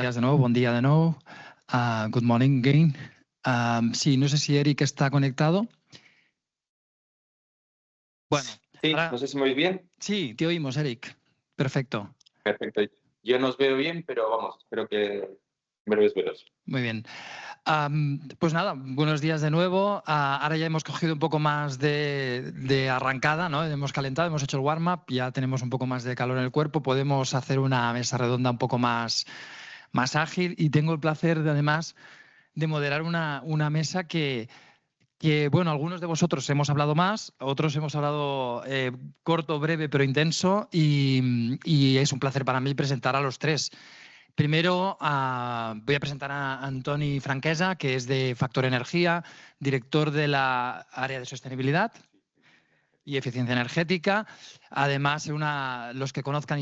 días de nuevo, buen día de nuevo. Good morning again. Sí, no sé si Eric está conectado. Bueno, sí, ahora... no sé si me oís bien. Sí, te oímos, Eric. Perfecto. Perfecto. Yo no os veo bien, pero vamos, espero que me lo veros. Muy bien. Pues nada, buenos días de nuevo. Ahora ya hemos cogido un poco más de arrancada, ¿no? Hemos calentado, hemos hecho el warm-up, ya tenemos un poco más de calor en el cuerpo, podemos hacer una mesa redonda un poco más ágil y tengo el placer, además, de moderar una mesa que, bueno, algunos de vosotros hemos hablado más, otros hemos hablado corto, breve, pero intenso y es un placer para mí presentar a los tres. Primero voy a presentar a Antoni Franquesa, que es de Factor Energía, director de la área de sostenibilidad y eficiencia energética. Además, los que conozcan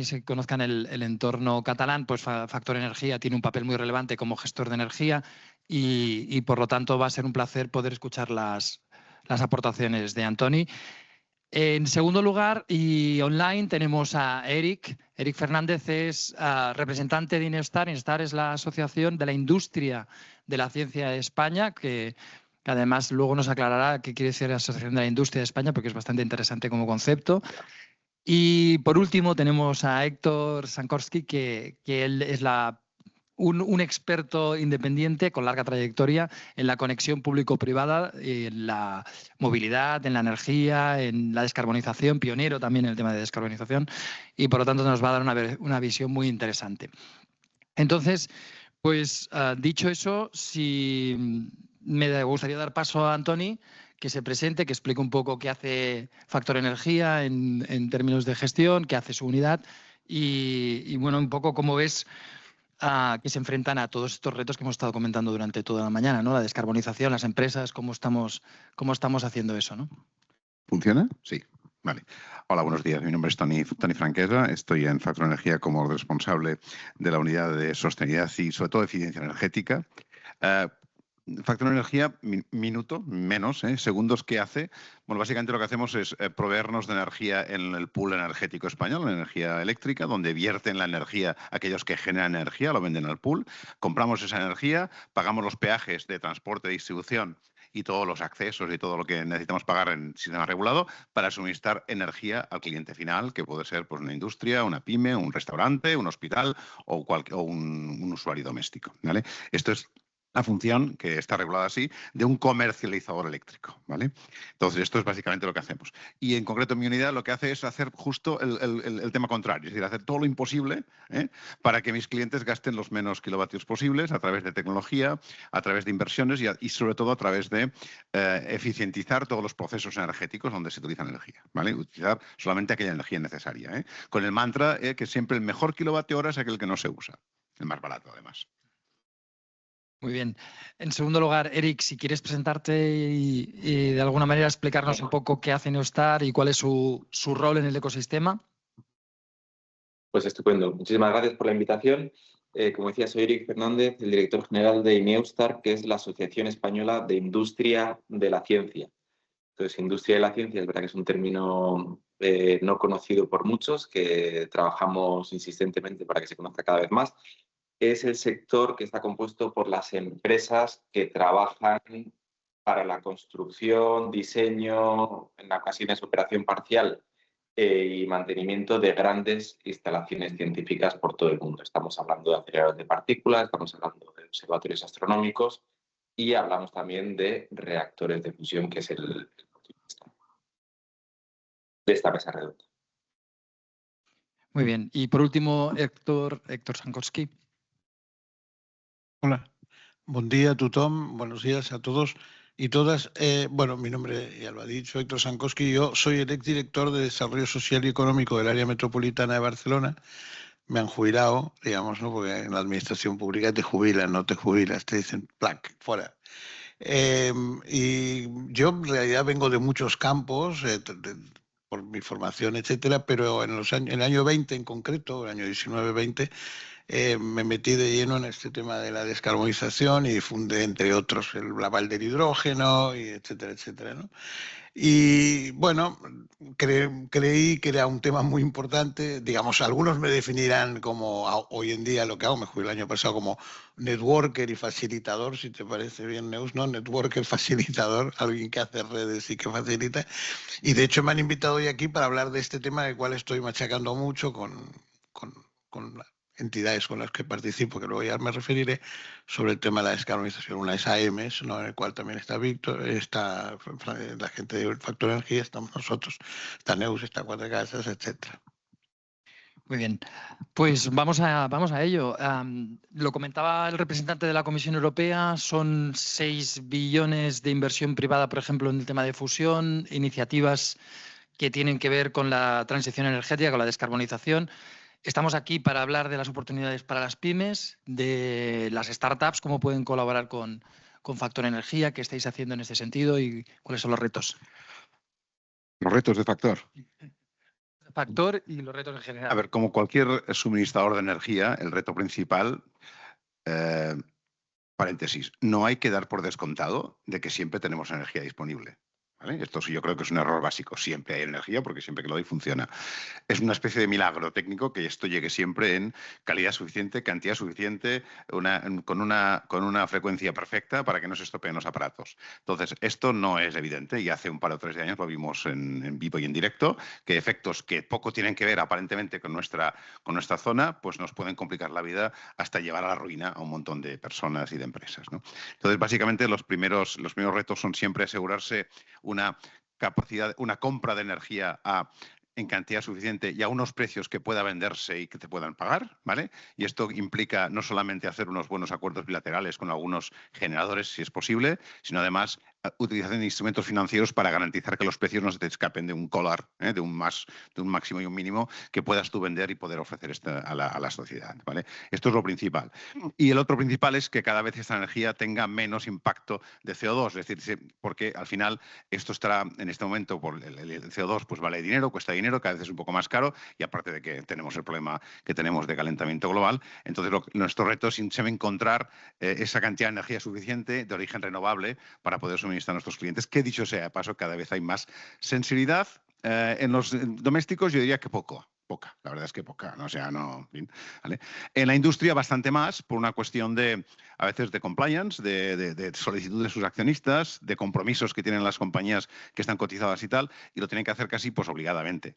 el entorno catalán, pues Factor Energía tiene un papel muy relevante como gestor de energía y por lo tanto va a ser un placer poder escuchar las aportaciones de Antoni. En segundo lugar, y online, tenemos a Eric. Eric Fernández es representante de INEOSTAR. INEOSTAR es la Asociación de la Industria de la Ciencia de España, que además luego nos aclarará qué quiere decir la Asociación de la Industria de España, porque es bastante interesante como concepto. Y por último tenemos a Héctor Sankorski, que él es un experto independiente con larga trayectoria en la conexión público-privada, en la movilidad, en la energía, en la descarbonización, pionero también en el tema de descarbonización, y por lo tanto nos va a dar una visión muy interesante. Entonces, pues dicho eso, me gustaría dar paso a Antoni, que se presente, que explique un poco qué hace Factor Energía en términos de gestión, qué hace su unidad y bueno, un poco cómo ves que se enfrentan a todos estos retos que hemos estado comentando durante toda la mañana, ¿no? La descarbonización, las empresas, cómo estamos haciendo eso, ¿no? ¿Funciona? Sí. Vale. Hola, buenos días. Mi nombre es Toni Franquesa. Estoy en Factor Energía como responsable de la unidad de sostenibilidad y, sobre todo, eficiencia energética. Factor Energía, minuto, menos, segundos que hace. Bueno, básicamente lo que hacemos es proveernos de energía en el pool energético español, la energía eléctrica, donde vierten la energía aquellos que generan energía, lo venden al pool. Compramos esa energía, pagamos los peajes de transporte, distribución y todos los accesos y todo lo que necesitamos pagar en sistema regulado para suministrar energía al cliente final, que puede ser pues, una industria, una pyme, un restaurante, un hospital o un usuario doméstico, ¿vale? Esto es la función, que está regulada así, de un comercializador eléctrico, ¿vale? Entonces, esto es básicamente lo que hacemos. Y en concreto, mi unidad lo que hace es hacer justo el tema contrario, es decir, hacer todo lo imposible para que mis clientes gasten los menos kilovatios posibles a través de tecnología, a través de inversiones y sobre todo a través de eficientizar todos los procesos energéticos donde se utiliza energía, ¿vale? Utilizar solamente aquella energía necesaria, con el mantra que siempre el mejor kilovatio hora es aquel que no se usa, el más barato además. Muy bien. En segundo lugar, Eric, si quieres presentarte y de alguna manera explicarnos un poco qué hace INEOSTAR y cuál es su rol en el ecosistema. Pues estupendo. Muchísimas gracias por la invitación. Como decía, soy Eric Fernández, el director general de INEOSTAR, que es la Asociación Española de Industria de la Ciencia. Entonces, industria de la ciencia es verdad que es un término no conocido por muchos, que trabajamos insistentemente para que se conozca cada vez más. Es el sector que está compuesto por las empresas que trabajan para la construcción, diseño, en ocasiones operación parcial y mantenimiento de grandes instalaciones científicas por todo el mundo. Estamos hablando de aceleradores de partículas, estamos hablando de observatorios astronómicos y hablamos también de reactores de fusión, que es el de esta mesa redonda. Muy bien. Y por último, Héctor Sankorski. Hola, buen día a tothom, buenos días a todos y todas. Bueno, mi nombre ya lo ha dicho, Héctor Sankorski. Yo soy el exdirector de Desarrollo Social y Económico del Área Metropolitana de Barcelona. Me han jubilado, digamos, ¿no? Porque en la administración pública te jubilan, no te jubilas, te dicen, ¡plac!, fuera. Y yo en realidad vengo de muchos campos, por mi formación, etcétera, pero en el año 20 en concreto, el año 19-20, me metí de lleno en este tema de la descarbonización y fundé, entre otros, el Blaval del hidrógeno, y etcétera, etcétera, ¿no? Y bueno, creí que era un tema muy importante. Digamos, algunos me definirán como hoy en día lo que hago, me jubilé el año pasado, como networker y facilitador, si te parece bien, Neus, ¿no? Networker, facilitador, alguien que hace redes y que facilita. Y de hecho me han invitado hoy aquí para hablar de este tema del cual estoy machacando mucho con entidades con las que participo, que luego ya me referiré, sobre el tema de la descarbonización. Una es AEMES, ¿no? En el cual también está Víctor, está la gente de Factor Energía, estamos nosotros, está Neus, está Cuatro Casas, etcétera. Muy bien, pues vamos a ello. Lo comentaba el representante de la Comisión Europea, son 6 billones de inversión privada, por ejemplo, en el tema de fusión, iniciativas que tienen que ver con la transición energética, con la descarbonización. Estamos aquí para hablar de las oportunidades para las pymes, de las startups, cómo pueden colaborar con Factor Energía, qué estáis haciendo en este sentido y cuáles son los retos. Los retos de Factor. Factor y los retos en general. A ver, como cualquier suministrador de energía, el reto principal, paréntesis, no hay que dar por descontado de que siempre tenemos energía disponible. ¿Vale? Esto sí, yo creo que es un error básico. Siempre hay energía porque siempre que lo hay funciona. Es una especie de milagro técnico que esto llegue siempre en calidad suficiente, cantidad suficiente, con una frecuencia perfecta para que no se estropeen los aparatos. Entonces, esto no es evidente y hace un par o 3 de años lo vimos en vivo y en directo, que efectos que poco tienen que ver aparentemente con nuestra zona, pues nos pueden complicar la vida hasta llevar a la ruina a un montón de personas y de empresas, ¿no? Entonces, básicamente, los primeros retos son siempre asegurarse una capacidad, una compra de energía en cantidad suficiente y a unos precios que pueda venderse y que te puedan pagar, ¿vale? Y esto implica no solamente hacer unos buenos acuerdos bilaterales con algunos generadores, si es posible, sino además utilización de instrumentos financieros para garantizar que los precios no se te escapen de un collar, de un máximo y un mínimo que puedas tú vender y poder ofrecer a la sociedad, ¿vale? Esto es lo principal. Y el otro principal es que cada vez esta energía tenga menos impacto de CO2, es decir, porque al final esto estará en este momento, por el CO2 pues vale dinero, cuesta dinero, cada vez es un poco más caro y aparte de que tenemos el problema que tenemos de calentamiento global, entonces nuestro reto es encontrar esa cantidad de energía suficiente de origen renovable para poder suministrar a nuestros clientes, que dicho sea de paso, cada vez hay más sensibilidad. En los domésticos yo diría que poca, la verdad es que poca, ¿no? O sea, no, ¿vale? En la industria bastante más, por una cuestión a veces de compliance, de solicitud de sus accionistas, de compromisos que tienen las compañías que están cotizadas y tal, y lo tienen que hacer casi pues obligadamente,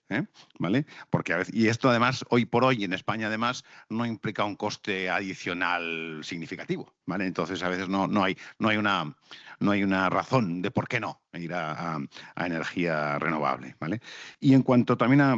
¿vale? Porque a veces, y esto además, hoy por hoy, en España además, no implica un coste adicional significativo, ¿vale? Entonces a veces no hay una razón de por qué no ir a energía renovable, ¿vale? Y en cuanto también a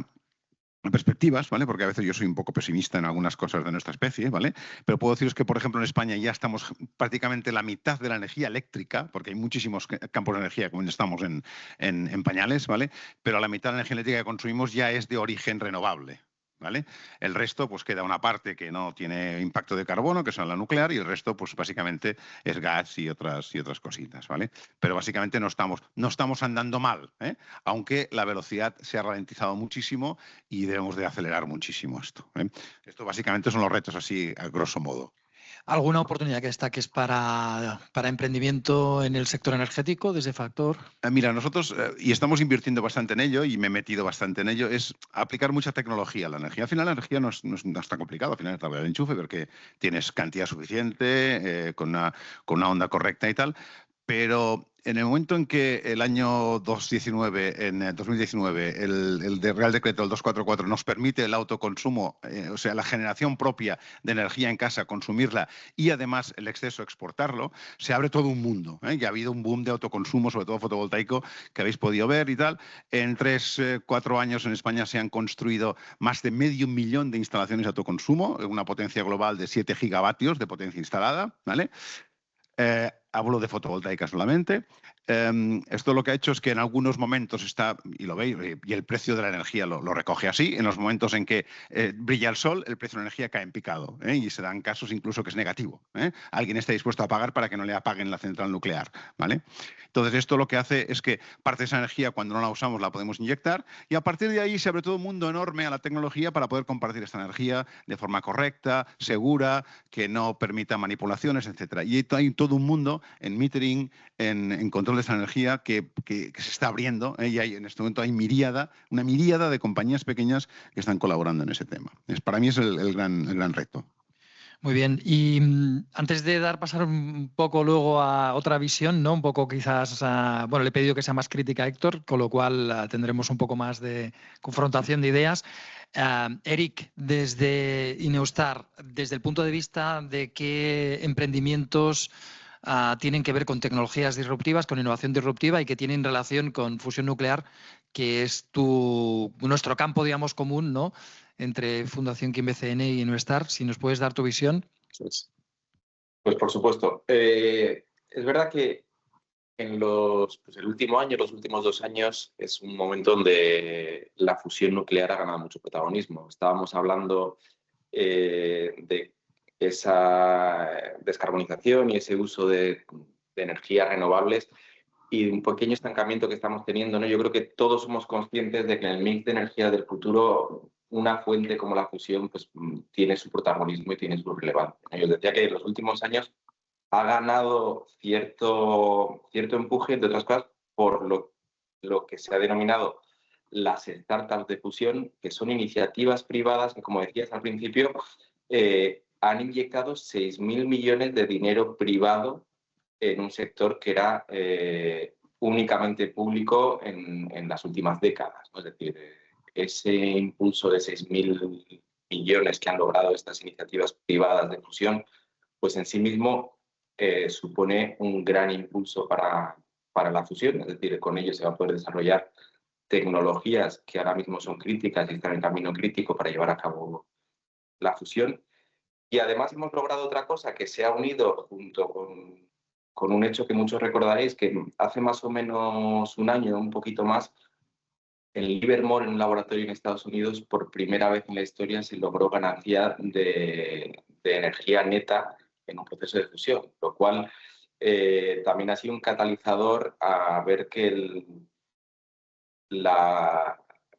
perspectivas, ¿vale? Porque a veces yo soy un poco pesimista en algunas cosas de nuestra especie, ¿vale? Pero puedo deciros que, por ejemplo, en España ya estamos prácticamente la mitad de la energía eléctrica, porque hay muchísimos campos de energía, como estamos en pañales, ¿vale? Pero la mitad de la energía eléctrica que consumimos ya es de origen renovable, ¿vale? El resto, pues queda una parte que no tiene impacto de carbono, que son la nuclear, y el resto, pues básicamente es gas y otras cositas, ¿vale? Pero básicamente no estamos andando mal, aunque la velocidad se ha ralentizado muchísimo y debemos de acelerar muchísimo esto, ¿eh? Esto básicamente son los retos así, a grosso modo. ¿Alguna oportunidad que destaques para emprendimiento en el sector energético desde Factor? Mira, nosotros, y estamos invirtiendo bastante en ello, y me he metido bastante en ello, es aplicar mucha tecnología a la energía. Al final la energía no es tan complicado, al final es la del enchufe, porque tienes cantidad suficiente, con una onda correcta y tal, pero en el momento en que el año 2019, el de Real Decreto, el 244, nos permite el autoconsumo, o sea, la generación propia de energía en casa, consumirla y además el exceso exportarlo, se abre todo un mundo, ¿eh? Ya ha habido un boom de autoconsumo, sobre todo fotovoltaico, que habéis podido ver y tal. En 3-4 años en España se han construido más de 500.000 de instalaciones de autoconsumo, una potencia global de 7 gigavatios de potencia instalada, ¿vale? Hablo de fotovoltaica solamente. Esto lo que ha hecho es que en algunos momentos está, y lo veis, y el precio de la energía lo recoge así, en los momentos en que brilla el sol, el precio de la energía cae en picado, y se dan casos incluso que es negativo. Alguien está dispuesto a pagar para que no le apaguen la central nuclear, ¿vale? Entonces esto lo que hace es que parte de esa energía, cuando no la usamos, la podemos inyectar, y a partir de ahí se abre todo un mundo enorme a la tecnología para poder compartir esta energía de forma correcta, segura, que no permita manipulaciones, etcétera. Y hay todo un mundo en metering, en control de esa energía que se está abriendo, y en este momento hay una miríada de compañías pequeñas que están colaborando en ese tema. Para mí es el gran reto. Muy bien. Y antes de pasar un poco luego a otra visión, ¿no? Un poco quizás, bueno, le he pedido que sea más crítica a Héctor, con lo cual tendremos un poco más de confrontación de ideas. Eric, desde Ineustar, desde el punto de vista de qué emprendimientos tienen que ver con tecnologías disruptivas, con innovación disruptiva y que tienen relación con fusión nuclear, que es nuestro campo, digamos, común, ¿no? Entre Fundación QuimBCN y Ineustar. Si nos puedes dar tu visión. Pues por supuesto. Es verdad que en el último año, los últimos 2 años, es un momento donde la fusión nuclear ha ganado mucho protagonismo. Estábamos hablando de esa descarbonización y ese uso de energías renovables y un pequeño estancamiento que estamos teniendo, ¿no? Yo creo que todos somos conscientes de que en el mix de energía del futuro una fuente como la fusión pues, tiene su protagonismo y tiene su relevancia. Yo os decía que en los últimos años ha ganado cierto empuje, entre otras cosas, por lo que se ha denominado las startups de fusión, que son iniciativas privadas que, como decías al principio, han inyectado 6.000 millones de dinero privado en un sector que era únicamente público en las últimas décadas, ¿no? Es decir, ese impulso de 6.000 millones que han logrado estas iniciativas privadas de fusión, pues en sí mismo supone un gran impulso para la fusión, es decir, con ello se va a poder desarrollar tecnologías que ahora mismo son críticas y están en camino crítico para llevar a cabo la fusión. Y además hemos logrado otra cosa que se ha unido junto con un hecho que muchos recordaréis, que hace más o menos un año, un poquito más, en Livermore, en un laboratorio en Estados Unidos, por primera vez en la historia se logró ganancia de energía neta en un proceso de fusión, lo cual también ha sido un catalizador a ver que el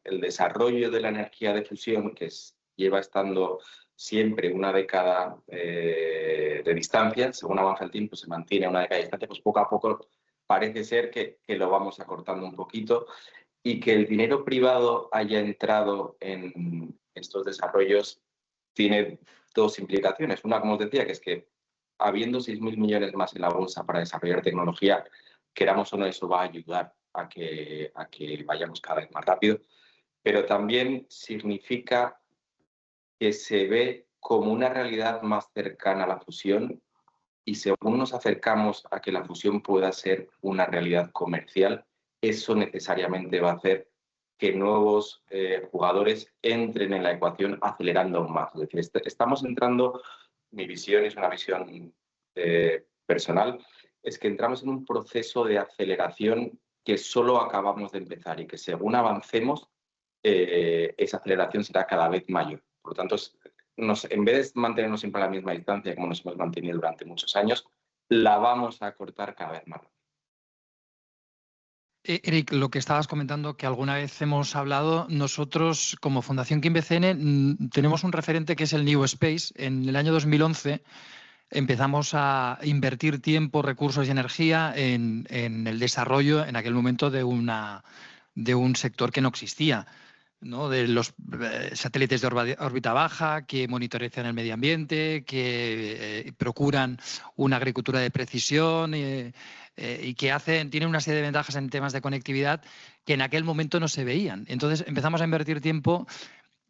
desarrollo de la energía de fusión, que lleva estando siempre una década de distancia, según avanza el tiempo se mantiene una década de distancia, pues poco a poco parece ser que lo vamos acortando un poquito y que el dinero privado haya entrado en estos desarrollos tiene 2 implicaciones. Una, como os decía, que es que habiendo 6.000 millones más en la bolsa para desarrollar tecnología, queramos o no, eso va a ayudar a que vayamos cada vez más rápido, pero también significa que se ve como una realidad más cercana a la fusión y según nos acercamos a que la fusión pueda ser una realidad comercial, eso necesariamente va a hacer que nuevos jugadores entren en la ecuación acelerando aún más. Es decir, estamos entrando, mi visión es una visión personal, es que entramos en un proceso de aceleración que solo acabamos de empezar y que según avancemos, esa aceleración será cada vez mayor. Por lo tanto, en vez de mantenernos siempre a la misma distancia como nos hemos mantenido durante muchos años, la vamos a cortar cada vez más. Eric, lo que estabas comentando, que alguna vez hemos hablado, nosotros como Fundación QuimBCN tenemos un referente que es el New Space. En el año 2011 empezamos a invertir tiempo, recursos y energía en el desarrollo en aquel momento de un sector que no existía, ¿no? De los satélites de órbita baja que monitorizan el medio ambiente, que procuran una agricultura de precisión y que tienen una serie de ventajas en temas de conectividad que en aquel momento no se veían. Entonces empezamos a invertir tiempo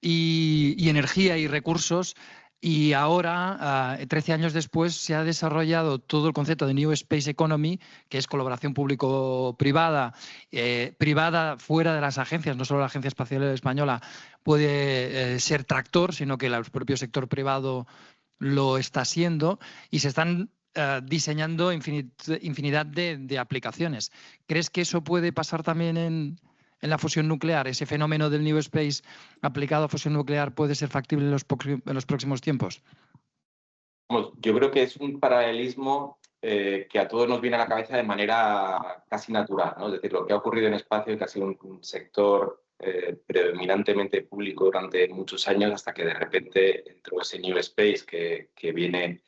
y energía y recursos. Y ahora, 13 años después, se ha desarrollado todo el concepto de New Space Economy, que es colaboración público-privada, privada fuera de las agencias, no solo la Agencia Espacial Española puede ser tractor, sino que el propio sector privado lo está siendo, y se están diseñando infinidad de aplicaciones. ¿Crees que eso puede pasar también en la fusión nuclear? ¿Ese fenómeno del New Space aplicado a fusión nuclear puede ser factible en los próximos tiempos? Yo creo que es un paralelismo que a todos nos viene a la cabeza de manera casi natural, ¿no? Es decir, lo que ha ocurrido en espacio, que ha sido un sector predominantemente público durante muchos años, hasta que de repente entró ese New Space que viene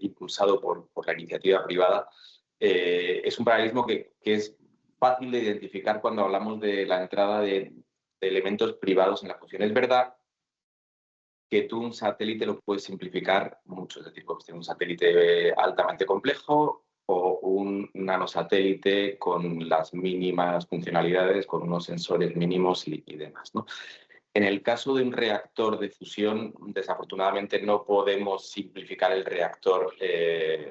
impulsado por la iniciativa privada. Es un paralelismo que es fácil de identificar cuando hablamos de la entrada de elementos privados en la fusión. Es verdad que tú un satélite lo puedes simplificar mucho, es decir, puedes tener un satélite altamente complejo o un nanosatélite con las mínimas funcionalidades, con unos sensores mínimos y demás, ¿no? En el caso de un reactor de fusión, desafortunadamente no podemos simplificar el reactor.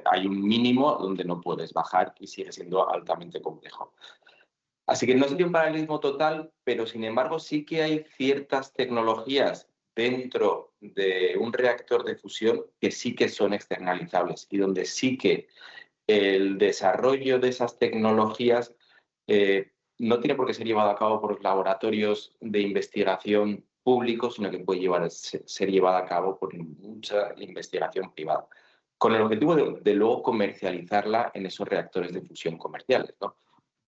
Hay un mínimo donde no puedes bajar y sigue siendo altamente complejo. Así que no sería un paralelismo total, pero sin embargo sí que hay ciertas tecnologías dentro de un reactor de fusión que sí que son externalizables y donde sí que el desarrollo de esas tecnologías no tiene por qué ser llevado a cabo por los laboratorios de investigación públicos, sino que puede ser llevado a cabo por mucha investigación privada, con el objetivo de luego comercializarla en esos reactores de fusión comerciales, ¿no?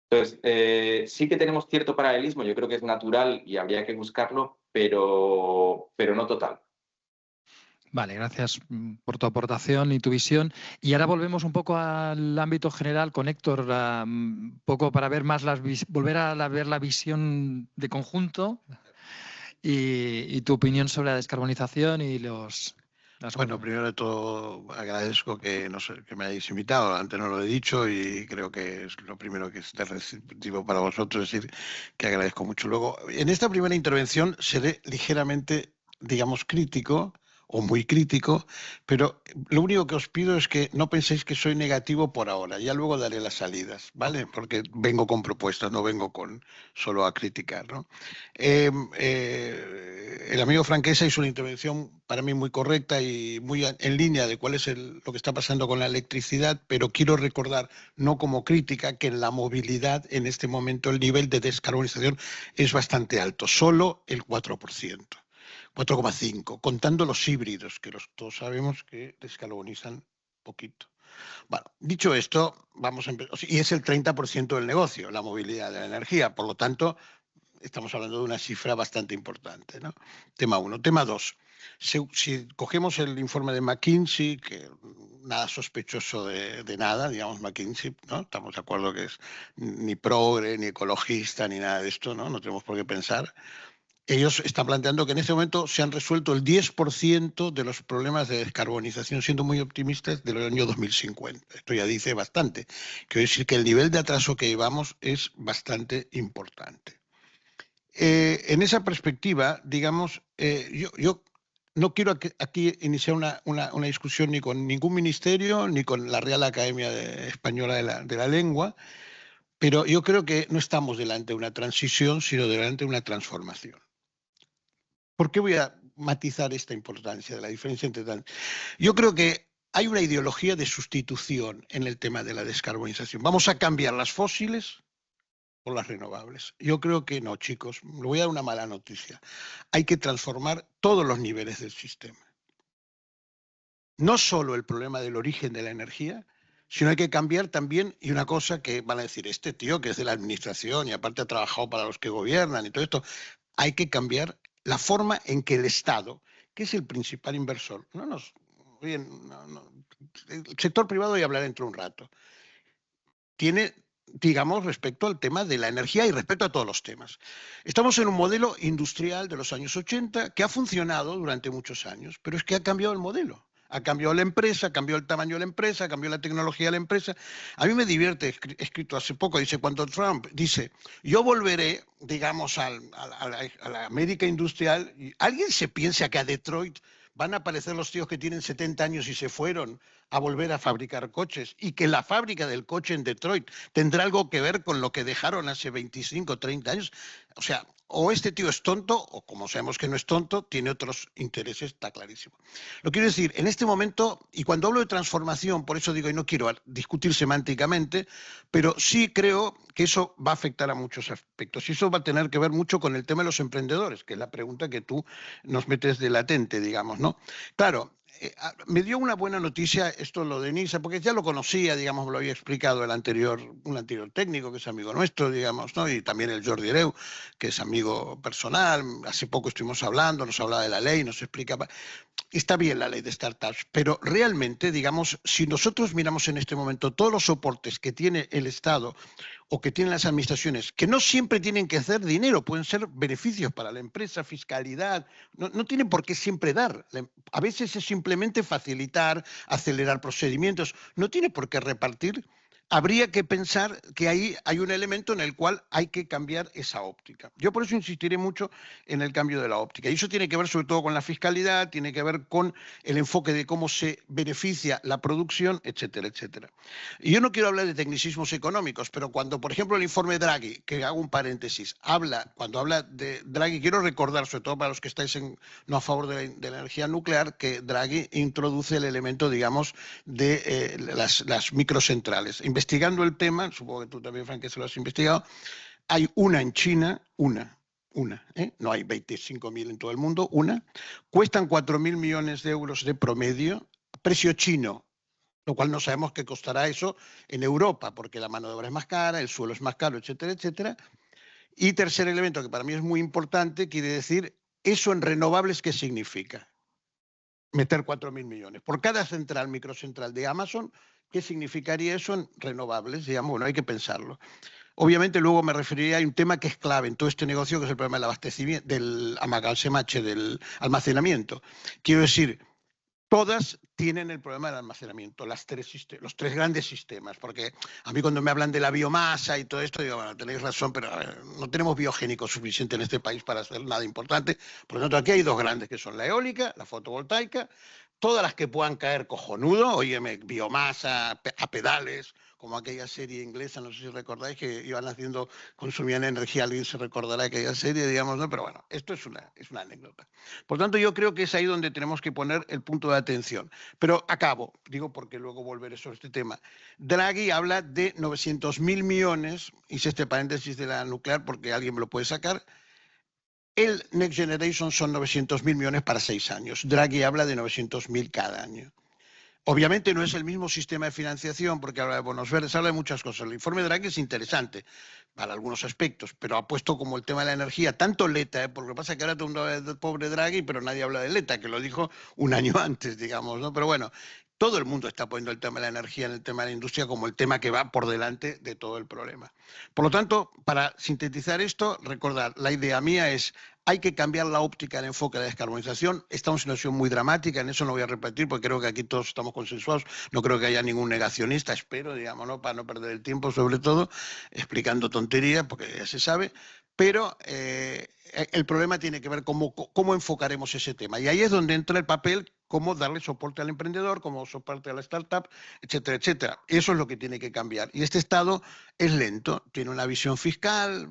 Entonces, sí que tenemos cierto paralelismo, yo creo que es natural y habría que buscarlo, pero no total. Vale, gracias por tu aportación y tu visión. Y ahora volvemos un poco al ámbito general con Héctor, un poco para ver más volver a ver la visión de conjunto y tu opinión sobre la descarbonización y Bueno, primero de todo agradezco que me hayáis invitado. Antes no lo he dicho y creo que es lo primero que es receptivo para vosotros, decir que agradezco mucho. Luego, en esta primera intervención seré ligeramente, digamos, crítico o muy crítico, pero lo único que os pido es que no penséis que soy negativo por ahora. Ya luego daré las salidas, ¿vale? Porque vengo con propuestas, no vengo solo a criticar, ¿no? El amigo Franquesa hizo una intervención para mí muy correcta y muy en línea de cuál es lo que está pasando con la electricidad, pero quiero recordar, no como crítica, que en la movilidad en este momento el nivel de descarbonización es bastante alto, solo el 4%. 4,5, contando los híbridos, que todos sabemos que descarbonizan poquito. Bueno, dicho esto, vamos a empezar. Y es el 30% del negocio, la movilidad de la energía. Por lo tanto, estamos hablando de una cifra bastante importante, ¿no? Tema 1. Tema 2. Si cogemos el informe de McKinsey, que nada sospechoso de nada, digamos, McKinsey, ¿no? Estamos de acuerdo que es ni progre, ni ecologista, ni nada de esto, ¿no? No tenemos por qué pensar. Ellos están planteando que en este momento se han resuelto el 10% de los problemas de descarbonización, siendo muy optimistas, del año 2050. Esto ya dice bastante. Quiero decir que el nivel de atraso que llevamos es bastante importante. En esa perspectiva, digamos, yo no quiero aquí iniciar una discusión ni con ningún ministerio, ni con la Real Academia Española de la Lengua, pero yo creo que no estamos delante de una transición, sino delante de una transformación. ¿Por qué voy a matizar esta importancia de la diferencia entre tanto? Yo creo que hay una ideología de sustitución en el tema de la descarbonización. Vamos a cambiar las fósiles por las renovables. Yo creo que no, chicos. Le voy a dar una mala noticia. Hay que transformar todos los niveles del sistema. No solo el problema del origen de la energía, sino hay que cambiar también, y una cosa que van a decir, este tío que es de la administración y aparte ha trabajado para los que gobiernan y todo esto, hay que cambiar la forma en que el Estado, que es el principal inversor, el sector privado, ya hablaré dentro de un rato, tiene, digamos, respecto al tema de la energía y respecto a todos los temas. Estamos en un modelo industrial de los años 80 que ha funcionado durante muchos años, pero es que ha cambiado el modelo. Ha cambiado la empresa, ha cambiado el tamaño de la empresa, ha cambiado la tecnología de la empresa. A mí me divierte, escrito hace poco, dice, cuando Trump dice, yo volveré, digamos, a la América industrial, ¿alguien se piensa que a Detroit van a aparecer los tíos que tienen 70 años y se fueron a volver a fabricar coches y que la fábrica del coche en Detroit tendrá algo que ver con lo que dejaron hace 25, 30 años? O sea, o este tío es tonto, o como sabemos que no es tonto, tiene otros intereses, está clarísimo. Lo quiero decir, en este momento, y cuando hablo de transformación, por eso digo, y no quiero discutir semánticamente, pero sí creo que eso va a afectar a muchos aspectos. Y eso va a tener que ver mucho con el tema de los emprendedores, que es la pregunta que tú nos metes de latente, digamos, ¿no? Claro. Me dio una buena noticia esto lo de NISA, porque ya lo conocía, digamos, me lo había explicado un anterior técnico que es amigo nuestro, digamos, ¿no? Y también el Jordi Hereu, que es amigo personal. Hace poco estuvimos hablando, nos hablaba de la ley, nos explicaba. Está bien la ley de startups, pero realmente, digamos, si nosotros miramos en este momento todos los soportes que tiene el Estado o que tienen las administraciones, que no siempre tienen que hacer dinero, pueden ser beneficios para la empresa, fiscalidad, no tienen por qué siempre dar. A veces es simplemente facilitar, acelerar procedimientos, no tiene por qué repartir. Habría que pensar que ahí hay un elemento en el cual hay que cambiar esa óptica. Yo por eso insistiré mucho en el cambio de la óptica. Y eso tiene que ver sobre todo con la fiscalidad, tiene que ver con el enfoque de cómo se beneficia la producción, etcétera, etcétera. Y yo no quiero hablar de tecnicismos económicos, pero cuando, por ejemplo, el informe Draghi, que hago un paréntesis, cuando habla de Draghi, quiero recordar, sobre todo para los que estáis no a favor de la energía nuclear, que Draghi introduce el elemento, digamos, de las microcentrales. Investigando el tema, supongo que tú también, Frank, que se lo has investigado, hay una en China, no hay 25.000 en todo el mundo, cuestan 4.000 millones de euros de promedio, precio chino, lo cual no sabemos qué costará eso en Europa, porque la mano de obra es más cara, el suelo es más caro, etcétera, etcétera. Y tercer elemento, que para mí es muy importante, quiere decir, ¿eso en renovables qué significa? Meter 4.000 millones. Por cada microcentral de Amazon, ¿qué significaría eso en renovables? Digamos, bueno, hay que pensarlo. Obviamente luego me referiría a un tema que es clave en todo este negocio, que es el problema del abastecimiento, del amalgamaje, del almacenamiento. Quiero decir, todas tienen el problema del almacenamiento, los tres grandes sistemas, porque a mí cuando me hablan de la biomasa y todo esto, digo, bueno, tenéis razón, pero no tenemos biogénico suficiente en este país para hacer nada importante. Por lo tanto, aquí hay dos grandes, que son la eólica, la fotovoltaica, todas las que puedan caer cojonudo, óyeme, biomasa, a pedales, como aquella serie inglesa, no sé si recordáis, que iban haciendo, consumían energía, alguien se recordará aquella serie, digamos, ¿no? Pero bueno, esto es una anécdota. Por tanto, yo creo que es ahí donde tenemos que poner el punto de atención. Pero acabo, digo porque luego volveré sobre este tema. Draghi habla de 900.000 millones, hice este paréntesis de la nuclear porque alguien me lo puede sacar. El Next Generation son 900.000 millones para 6 años. Draghi habla de 900.000 cada año. Obviamente no es el mismo sistema de financiación porque habla de bonos verdes, habla de muchas cosas. El informe de Draghi es interesante para algunos aspectos, pero ha puesto como el tema de la energía, tanto Letta, porque lo que pasa es que ahora todo el mundo habla del pobre Draghi, pero nadie habla de Letta, que lo dijo un año antes, digamos, ¿no? Pero bueno, todo el mundo está poniendo el tema de la energía en el tema de la industria como el tema que va por delante de todo el problema. Por lo tanto, para sintetizar esto, recordar, la idea mía es hay que cambiar la óptica del enfoque de la descarbonización. Estamos en una situación muy dramática, en eso no voy a repetir porque creo que aquí todos estamos consensuados. No creo que haya ningún negacionista, espero, digamos, ¿no? Para no perder el tiempo, sobre todo, explicando tonterías, porque ya se sabe. Pero el problema tiene que ver cómo enfocaremos ese tema. Y ahí es donde entra el papel, cómo darle soporte al emprendedor, cómo soporte a la startup, etcétera, etcétera. Eso es lo que tiene que cambiar. Y este Estado es lento, tiene una visión fiscal,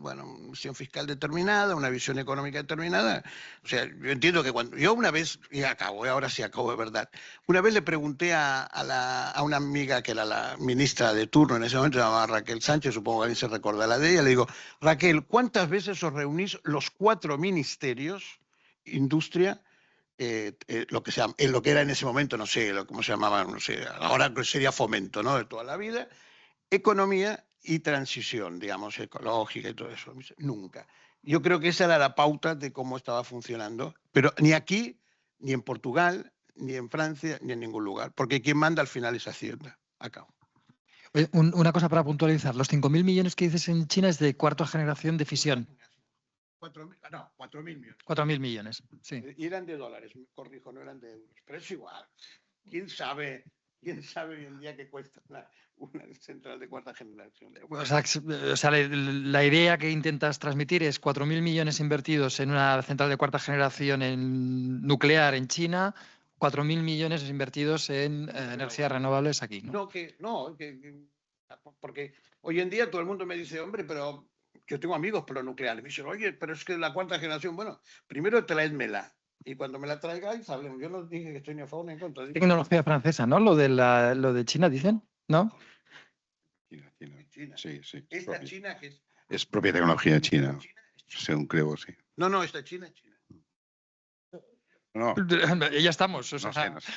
determinada, una visión económica determinada. O sea, yo entiendo que cuando yo una vez, y ahora sí acabo de verdad, una vez le pregunté a una amiga que era la ministra de turno en ese momento, se llamaba Raquel Sánchez, supongo que alguien se recordará de ella, le digo, Raquel, ¿cuántas veces os reunís los 4 ministerios, industria, lo que lo que era en ese momento, no sé cómo se llamaba, no sé, ahora sería fomento, ¿no? De toda la vida, economía y transición, digamos, ecológica y todo eso. Nunca. Yo creo que esa era la pauta de cómo estaba funcionando, pero ni aquí, ni en Portugal, ni en Francia, ni en ningún lugar, porque quien manda al final es Hacienda. Acabo. Una cosa para puntualizar, los 5.000 millones que dices en China es de cuarta generación de fisión. 4.000 millones. 4.000 millones, sí. Y eran de dólares, corrijo, no eran de euros. Pero es igual. ¿Quién sabe hoy en día qué cuesta una central de cuarta generación? O sea, la idea que intentas transmitir es 4.000 millones invertidos en una central de cuarta generación nuclear en China, 4.000 millones invertidos en energías renovables aquí, ¿no? Porque hoy en día todo el mundo me dice, hombre, pero yo tengo amigos pronucleares. Me dicen, oye, pero es que la cuarta generación, bueno, primero traédmela. Y cuando me la traigáis, hablemos. Yo no dije que estoy ni a favor ni en contra. Tecnología francesa, ¿no? Lo de China, dicen, ¿no? China. Sí, sí. Esta China que es propia tecnología china, según creo, sí. No, esta China es China. No, ya estamos. O sea... no sé.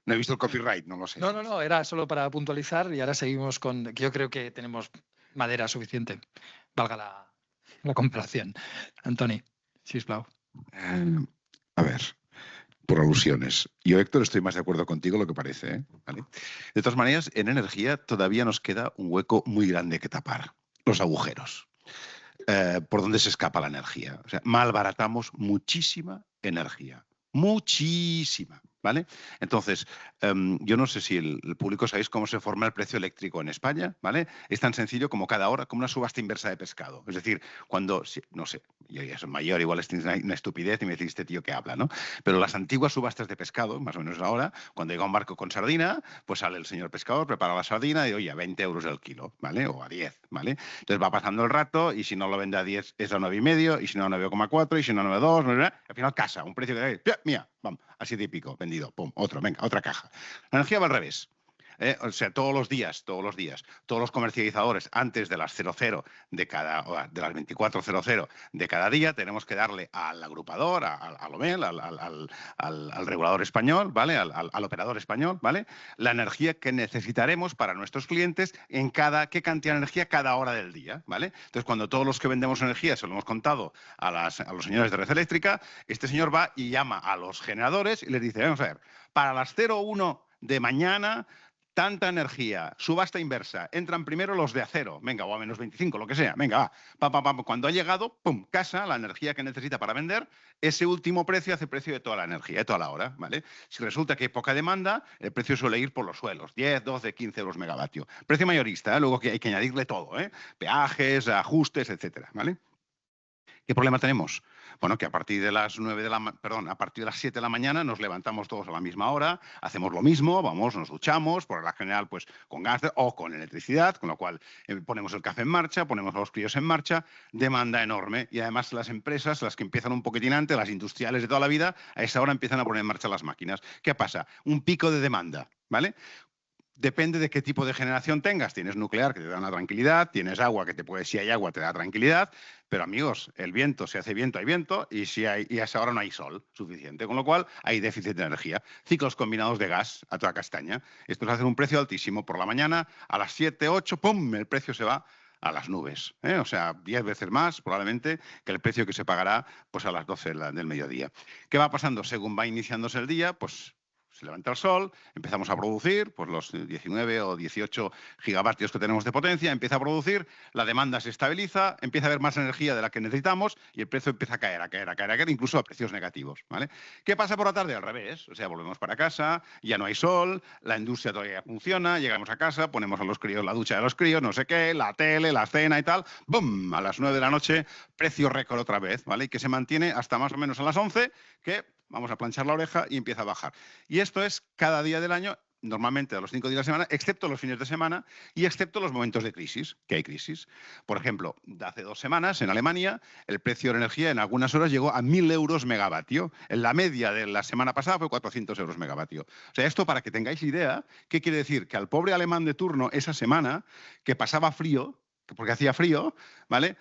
No he visto el copyright, no lo sé. No, era solo para puntualizar y ahora seguimos con... Yo creo que tenemos madera suficiente, valga la comparación. Antoni, sisplau. A ver, por alusiones. Yo, Héctor, estoy más de acuerdo contigo lo que parece, ¿eh? ¿Vale? De todas maneras, en energía todavía nos queda un hueco muy grande que tapar, los agujeros. Por donde se escapa la energía. O sea, malbaratamos muchísima energía. Muchísima. ¿Vale? Entonces, yo no sé si el público sabéis cómo se forma el precio eléctrico en España, ¿vale? Es tan sencillo como cada hora, como una subasta inversa de pescado. Es decir, cuando, no sé, yo ya soy mayor, igual es una estupidez y me decís, este tío que habla, ¿no? Pero las antiguas subastas de pescado, más o menos ahora, cuando llega un barco con sardina, pues sale el señor pescador, prepara la sardina y, oye, a 20 euros el kilo, ¿vale? O a 10, ¿vale? Entonces va pasando el rato y si no lo vende a 10 es a 9,5, y si no a 9,4, y si no a 9,2, al final casa, un precio que, mira, vamos, a 7 y pico, vendido, pum, otro, venga, otra caja. La energía va al revés. O sea, todos los días, todos los comercializadores antes de las 00 de las 24:00 de cada día tenemos que darle al agrupador, al OMEL, al regulador español, ¿vale? Al operador español, ¿vale? La energía que necesitaremos para nuestros clientes en qué cantidad de energía cada hora del día, ¿vale? Entonces, cuando todos los que vendemos energía se lo hemos contado a los señores de Red Eléctrica, este señor va y llama a los generadores y les dice, vamos a ver, para las 01 de mañana, tanta energía, subasta inversa, entran primero los de acero, venga, o a menos 25, lo que sea, venga, va. Cuando ha llegado, pum, casa, la energía que necesita para vender, ese último precio hace precio de toda la energía, de toda la hora, ¿vale? Si resulta que hay poca demanda, el precio suele ir por los suelos, 10, 12, 15 euros megavatio. Precio mayorista, ¿eh? Luego que hay que añadirle todo, ¿eh? Peajes, ajustes, etcétera, ¿vale? ¿Qué problema tenemos? Bueno, que a partir de las 7 de la mañana nos levantamos todos a la misma hora, hacemos lo mismo, vamos, nos duchamos, por la general pues con gas o con electricidad, con lo cual ponemos el café en marcha, ponemos a los críos en marcha, demanda enorme. Y además las empresas, las que empiezan un poquitín antes, las industriales de toda la vida, a esa hora empiezan a poner en marcha las máquinas. ¿Qué pasa? Un pico de demanda, ¿vale? Depende de qué tipo de generación tengas. Tienes nuclear, que te da una tranquilidad. Tienes agua, que si hay agua, te da tranquilidad. Pero, amigos, el viento, si hace viento, hay viento. Y a esa hora no hay sol suficiente. Con lo cual, hay déficit de energía. Ciclos combinados de gas a toda castaña. Esto nos hace un precio altísimo. Por la mañana, a las 7, 8, ¡pum!, el precio se va a las nubes, ¿eh? O sea, 10 veces más probablemente que el precio que se pagará pues a las 12 del mediodía. ¿Qué va pasando? Según va iniciándose el día, pues se levanta el sol, empezamos a producir, pues los 19 o 18 gigavatios que tenemos de potencia, empieza a producir, la demanda se estabiliza, empieza a haber más energía de la que necesitamos y el precio empieza a caer, incluso a precios negativos, ¿vale? ¿Qué pasa por la tarde? Al revés, o sea, volvemos para casa, ya no hay sol, la industria todavía funciona, llegamos a casa, ponemos a los críos la ducha de los críos, no sé qué, la tele, la cena y tal, ¡bum!, a las 9 de la noche, precio récord otra vez, ¿vale? Y que se mantiene hasta más o menos a las 11, que vamos a planchar la oreja y empieza a bajar. Y esto es cada día del año, normalmente a los 5 días de la semana, excepto los fines de semana y excepto los momentos de crisis, que hay crisis. Por ejemplo, de hace 2 semanas en Alemania, el precio de la energía en algunas horas llegó a 1.000 euros megavatio. En la media de la semana pasada fue 400 euros megavatio. O sea, esto para que tengáis idea, ¿qué quiere decir? Que al pobre alemán de turno esa semana, que pasaba frío, porque hacía frío, ¿vale?,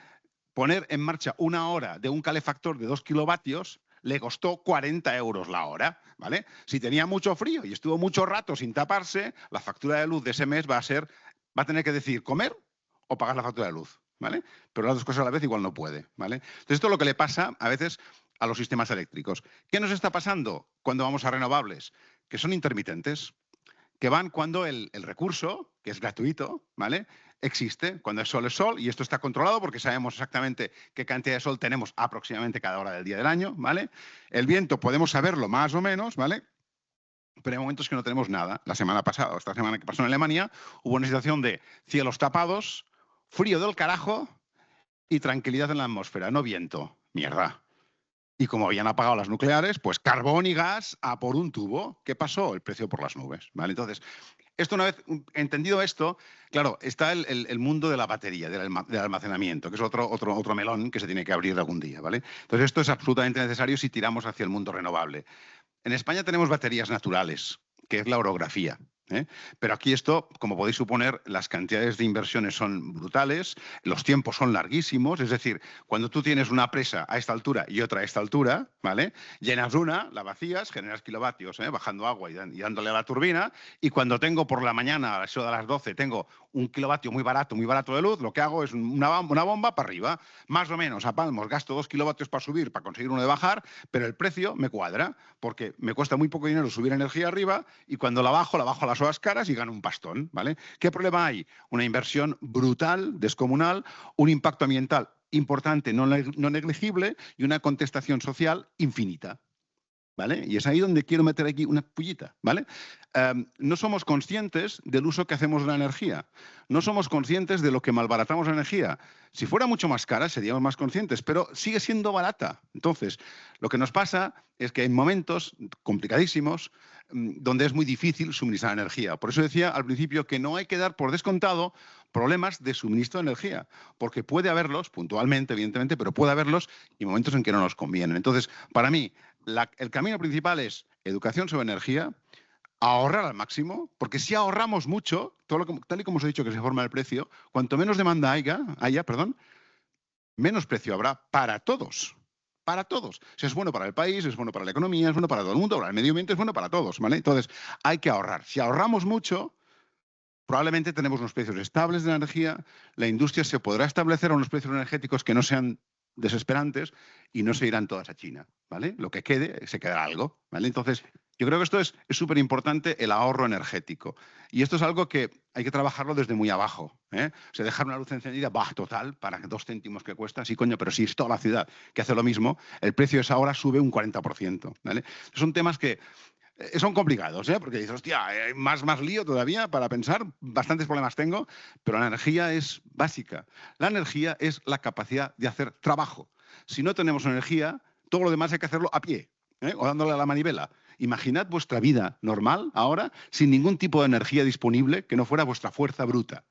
poner en marcha una hora de un calefactor de 2 kilovatios le costó 40 euros la hora, ¿vale? Si tenía mucho frío y estuvo mucho rato sin taparse, la factura de luz de ese mes va a tener que decidir comer o pagar la factura de luz, ¿vale? Pero las dos cosas a la vez igual no puede, ¿vale? Entonces esto es lo que le pasa a veces a los sistemas eléctricos. ¿Qué nos está pasando cuando vamos a renovables? Que son intermitentes, que van cuando el recurso, que es gratuito, ¿vale?, existe. Cuando es sol, y esto está controlado porque sabemos exactamente qué cantidad de sol tenemos aproximadamente cada hora del día del año, ¿vale? El viento podemos saberlo más o menos, ¿vale?, pero hay momentos que no tenemos nada. La semana pasada, o esta semana que pasó en Alemania, hubo una situación de cielos tapados, frío del carajo y tranquilidad en la atmósfera, no viento. Mierda. Y como habían apagado las nucleares, pues carbón y gas a por un tubo. ¿Qué pasó? El precio por las nubes, ¿vale? Entonces, Esto, una vez entendido esto, claro, está el mundo de la batería, del almacenamiento, que es otro melón que se tiene que abrir algún día, ¿vale? Entonces, esto es absolutamente necesario si tiramos hacia el mundo renovable. En España tenemos baterías naturales, que es la orografía, ¿eh? Pero aquí esto, como podéis suponer, las cantidades de inversiones son brutales, los tiempos son larguísimos, es decir, cuando tú tienes una presa a esta altura y otra a esta altura, ¿vale? Llenas una, la vacías, generas kilovatios, bajando agua y dándole a la turbina, y cuando tengo por la mañana, a eso de las 12, tengo un kilovatio muy barato de luz, lo que hago es una bomba para arriba, más o menos a palmos, gasto 2 kilovatios para subir, para conseguir uno de bajar, pero el precio me cuadra, porque me cuesta muy poco dinero subir energía arriba y cuando la bajo a las horas caras y gano un pastón, ¿vale? ¿Qué problema hay? Una inversión brutal, descomunal, un impacto ambiental importante, no negligible y una contestación social infinita. ¿Vale? Y es ahí donde quiero meter aquí una pullita, ¿vale? No somos conscientes del uso que hacemos de la energía. No somos conscientes de lo que malbaratamos la energía. Si fuera mucho más cara, seríamos más conscientes, pero sigue siendo barata. Entonces, lo que nos pasa es que hay momentos complicadísimos donde es muy difícil suministrar energía. Por eso decía al principio que no hay que dar por descontado problemas de suministro de energía, porque puede haberlos, puntualmente, evidentemente, pero puede haberlos y momentos en que no nos convienen. Entonces, para mí, el camino principal es educación sobre energía, ahorrar al máximo, porque si ahorramos mucho, tal y como os he dicho que se forma el precio, cuanto menos demanda haya, menos precio habrá para todos. Para todos. O sea, es bueno para el país, es bueno para la economía, es bueno para todo el mundo, para el medio ambiente, es bueno para todos, ¿vale? Entonces, hay que ahorrar. Si ahorramos mucho, probablemente tenemos unos precios estables de la energía, la industria se podrá establecer a unos precios energéticos que no sean desesperantes y no se irán todas a China, ¿vale? Lo que quede, se quedará algo, ¿vale? Entonces, yo creo que esto es súper importante, el ahorro energético. Y esto es algo que hay que trabajarlo desde muy abajo, ¿eh? O sea, dejar una luz encendida, total, para 2 céntimos que cuesta, sí, coño, pero si es toda la ciudad que hace lo mismo, el precio de esa hora sube un 40%, ¿vale? Son temas que son complicados, ¿eh? Porque dices, hostia, hay más lío todavía para pensar, bastantes problemas tengo, pero la energía es básica. La energía es la capacidad de hacer trabajo. Si no tenemos energía, todo lo demás hay que hacerlo a pie, o dándole a la manivela. Imaginad vuestra vida normal ahora sin ningún tipo de energía disponible que no fuera vuestra fuerza bruta.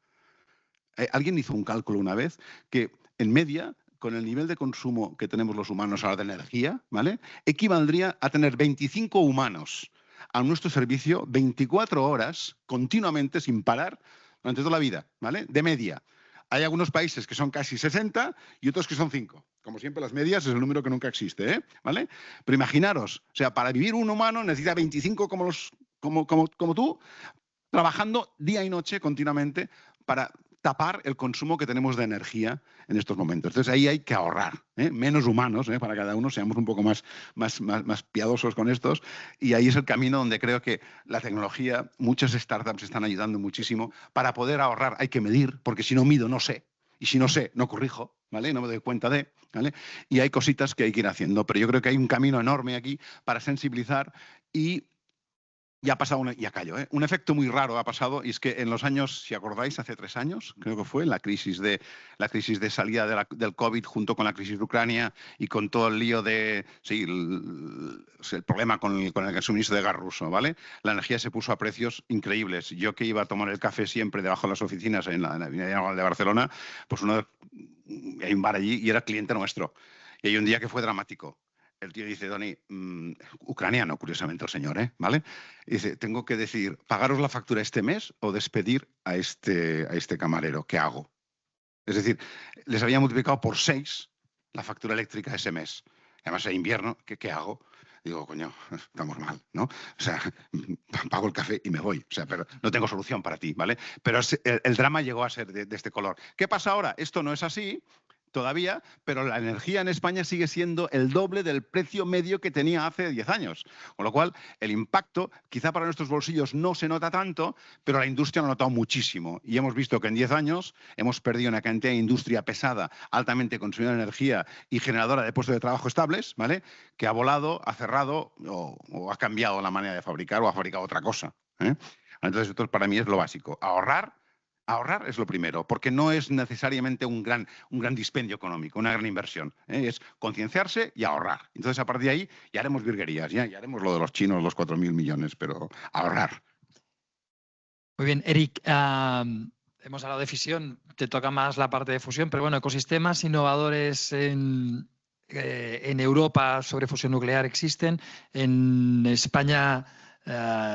Alguien hizo un cálculo una vez que en media, con el nivel de consumo que tenemos los humanos ahora de energía, ¿vale?, equivaldría a tener 25 humanos a nuestro servicio 24 horas continuamente sin parar durante toda la vida, ¿vale? De media. Hay algunos países que son casi 60 y otros que son 5. Como siempre, las medias es el número que nunca existe, ¿eh? ¿Vale? Pero imaginaros, o sea, para vivir un humano necesita 25 como tú, trabajando día y noche continuamente para tapar el consumo que tenemos de energía en estos momentos. Entonces ahí hay que ahorrar, menos humanos, para cada uno, seamos un poco más piadosos con estos, y ahí es el camino donde creo que la tecnología, muchas startups están ayudando muchísimo. Para poder ahorrar hay que medir, porque si no mido no sé, y si no sé no corrijo, ¿vale? No me doy cuenta de, ¿vale? Y hay cositas que hay que ir haciendo, pero yo creo que hay un camino enorme aquí para sensibilizar y ya ha pasado, ya callo, un efecto muy raro ha pasado, y es que en los años, si acordáis, hace 3 años, creo que fue, la crisis de salida del COVID junto con la crisis de Ucrania y con todo el lío el problema con el suministro de gas ruso, ¿vale? La energía se puso a precios increíbles. Yo que iba a tomar el café siempre debajo de las oficinas en la Avenida de Barcelona, pues hay un bar allí y era cliente nuestro. Y hay un día que fue dramático. El tío dice, Doni, ucraniano, curiosamente el señor, ¿vale? Y dice, tengo que decir, ¿pagaros la factura este mes o despedir a este camarero? ¿Qué hago? Es decir, les había multiplicado por 6 la factura eléctrica ese mes. Además, era invierno, ¿qué hago? Digo, coño, estamos mal, ¿no? O sea, pago el café y me voy. O sea, pero no tengo solución para ti, ¿vale? Pero el drama llegó a ser de este color. ¿Qué pasa ahora? Esto no es así todavía, pero la energía en España sigue siendo el doble del precio medio que tenía hace 10 años. Con lo cual, el impacto, quizá para nuestros bolsillos no se nota tanto, pero la industria lo ha notado muchísimo. Y hemos visto que en 10 años hemos perdido una cantidad de industria pesada, altamente consumidora de energía y generadora de puestos de trabajo estables, ¿vale?, que ha volado, ha cerrado o ha cambiado la manera de fabricar o ha fabricado otra cosa, ¿eh? Entonces, esto para mí es lo básico. Ahorrar es lo primero, porque no es necesariamente un gran dispendio económico, una gran inversión, es concienciarse y ahorrar. Entonces, a partir de ahí, ya haremos virguerías, ya haremos lo de los chinos, los 4.000 millones, pero ahorrar. Muy bien, Eric. Hemos hablado de fisión, te toca más la parte de fusión, pero bueno, ecosistemas innovadores en Europa sobre fusión nuclear existen. En España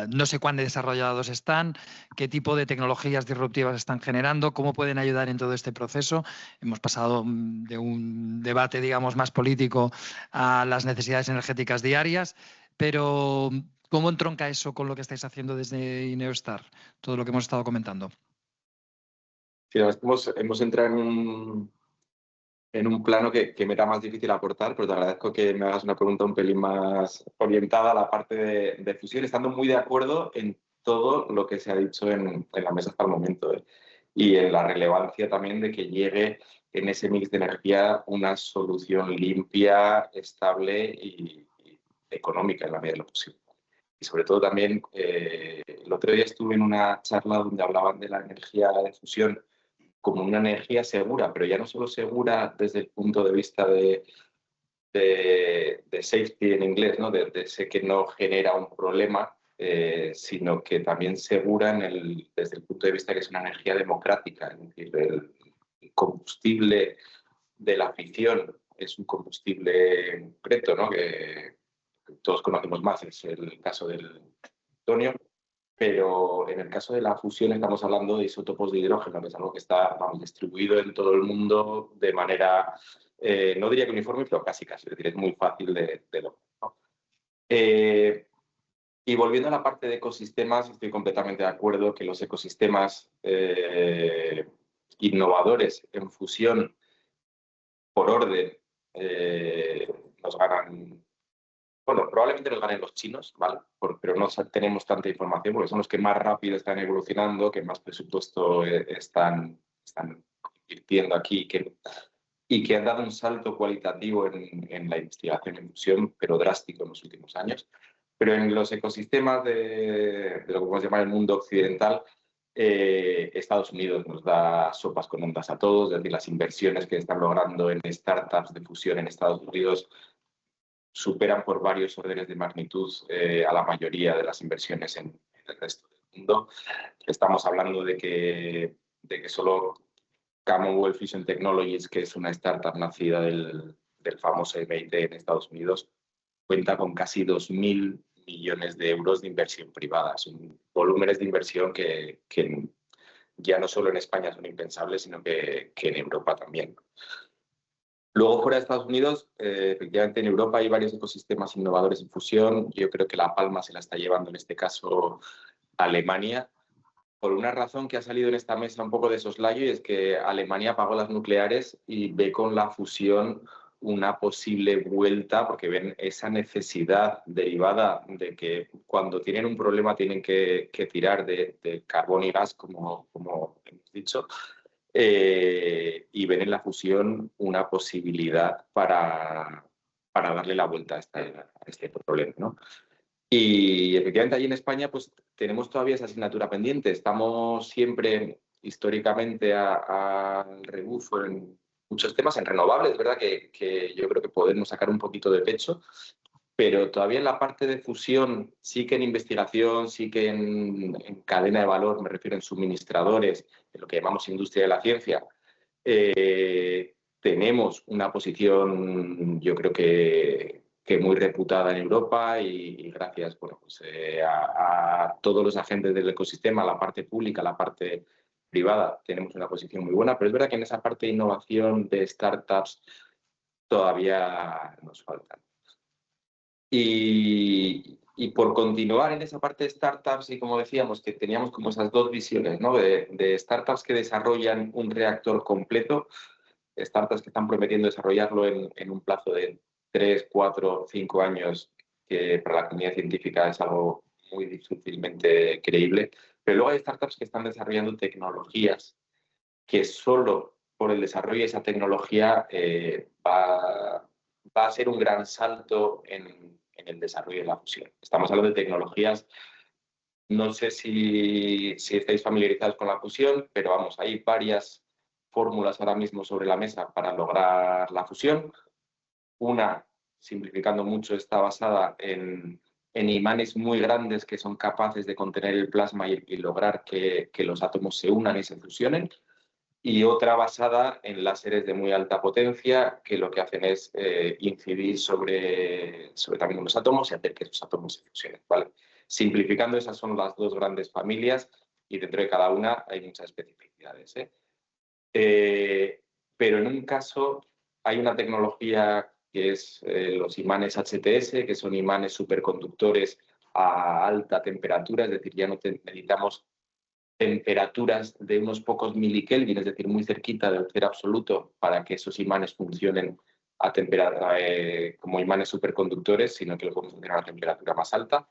no sé cuán desarrollados están, qué tipo de tecnologías disruptivas están generando, cómo pueden ayudar en todo este proceso. Hemos pasado de un debate, digamos, más político a las necesidades energéticas diarias, pero ¿cómo entronca eso con lo que estáis haciendo desde Ineostar? Todo lo que hemos estado comentando. Sí, hemos entrado en un plano que me era más difícil aportar, pero te agradezco que me hagas una pregunta un pelín más orientada a la parte de fusión, estando muy de acuerdo en todo lo que se ha dicho en la mesa hasta el momento, y en la relevancia también de que llegue en ese mix de energía una solución limpia, estable y económica en la medida de lo posible. Y sobre todo también, el otro día estuve en una charla donde hablaban de la energía de fusión como una energía segura, pero ya no solo segura desde el punto de vista de safety en inglés, ¿no? de ese que no genera un problema, sino que también segura desde el punto de vista que es una energía democrática, es decir, el combustible de la fisión es un combustible concreto, ¿no? que todos conocemos más, es el caso del plutonio, pero en el caso de la fusión estamos hablando de isótopos de hidrógeno, que es algo que está distribuido en todo el mundo de manera, no diría que uniforme, pero casi, es decir, es muy fácil de lograr, ¿no? Y volviendo a la parte de ecosistemas, estoy completamente de acuerdo que los ecosistemas innovadores en fusión, por orden, nos ganan. Bueno, probablemente nos ganen los chinos, ¿vale? Pero no tenemos tanta información porque son los que más rápido están evolucionando, que más presupuesto están invirtiendo aquí y que han dado un salto cualitativo en la investigación en fusión, pero drástico en los últimos años. Pero en los ecosistemas de lo que podemos llamar el mundo occidental, Estados Unidos nos da sopas con ondas a todos, es decir, las inversiones que están logrando en startups de fusión en Estados Unidos superan por varios órdenes de magnitud a la mayoría de las inversiones en el resto del mundo. Estamos hablando de que solo Commonwealth Fusion Technologies, que es una startup nacida del famoso MIT en Estados Unidos, cuenta con casi 2.000 millones de euros de inversión privada. Son volúmenes de inversión que ya no solo en España son impensables, sino que en Europa también. Luego, fuera de Estados Unidos, efectivamente en Europa hay varios ecosistemas innovadores en fusión. Yo creo que la palma se la está llevando en este caso Alemania, por una razón que ha salido en esta mesa un poco de soslayo, y es que Alemania apagó las nucleares y ve con la fusión una posible vuelta, porque ven esa necesidad derivada de que cuando tienen un problema tienen que tirar de carbón y gas, como hemos dicho. Y ven en la fusión una posibilidad para darle la vuelta a este problema, ¿no? Y efectivamente allí en España pues tenemos todavía esa asignatura pendiente. Estamos siempre históricamente al rebufo en muchos temas, en renovables, ¿verdad? Que yo creo que podemos sacar un poquito de pecho, pero todavía en la parte de fusión, sí que en investigación, sí que en cadena de valor, me refiero en suministradores, en lo que llamamos industria de la ciencia, tenemos una posición, yo creo que muy reputada en Europa y gracias pues, a todos los agentes del ecosistema, la parte pública, la parte privada, tenemos una posición muy buena, pero es verdad que en esa parte de innovación de startups todavía nos faltan. Y por continuar en esa parte de startups, y como decíamos, que teníamos como esas dos visiones, ¿no? de startups que desarrollan un reactor completo, startups que están prometiendo desarrollarlo en un plazo de 3, 4, 5 años, que para la comunidad científica es algo muy difícilmente creíble. Pero luego hay startups que están desarrollando tecnologías que solo por el desarrollo de esa tecnología va a ser un gran salto en el desarrollo de la fusión. Estamos hablando de tecnologías, no sé si estáis familiarizados con la fusión, pero vamos, hay varias fórmulas ahora mismo sobre la mesa para lograr la fusión. Una, simplificando mucho, está basada en en imanes muy grandes que son capaces de contener el plasma y lograr que los átomos se unan y se fusionen, y otra basada en láseres de muy alta potencia que lo que hacen es incidir sobre también los átomos y hacer que esos átomos se fusionen, ¿vale? Simplificando, esas son las dos grandes familias y dentro de cada una hay muchas especificidades, pero en un caso hay una tecnología que es los imanes HTS, que son imanes superconductores a alta temperatura, es decir, ya no necesitamos temperaturas de unos pocos milikelvin, es decir, muy cerquita del cero absoluto, para que esos imanes funcionen a temperatura, como imanes superconductores, sino que lo podemos funcionar a temperatura más alta.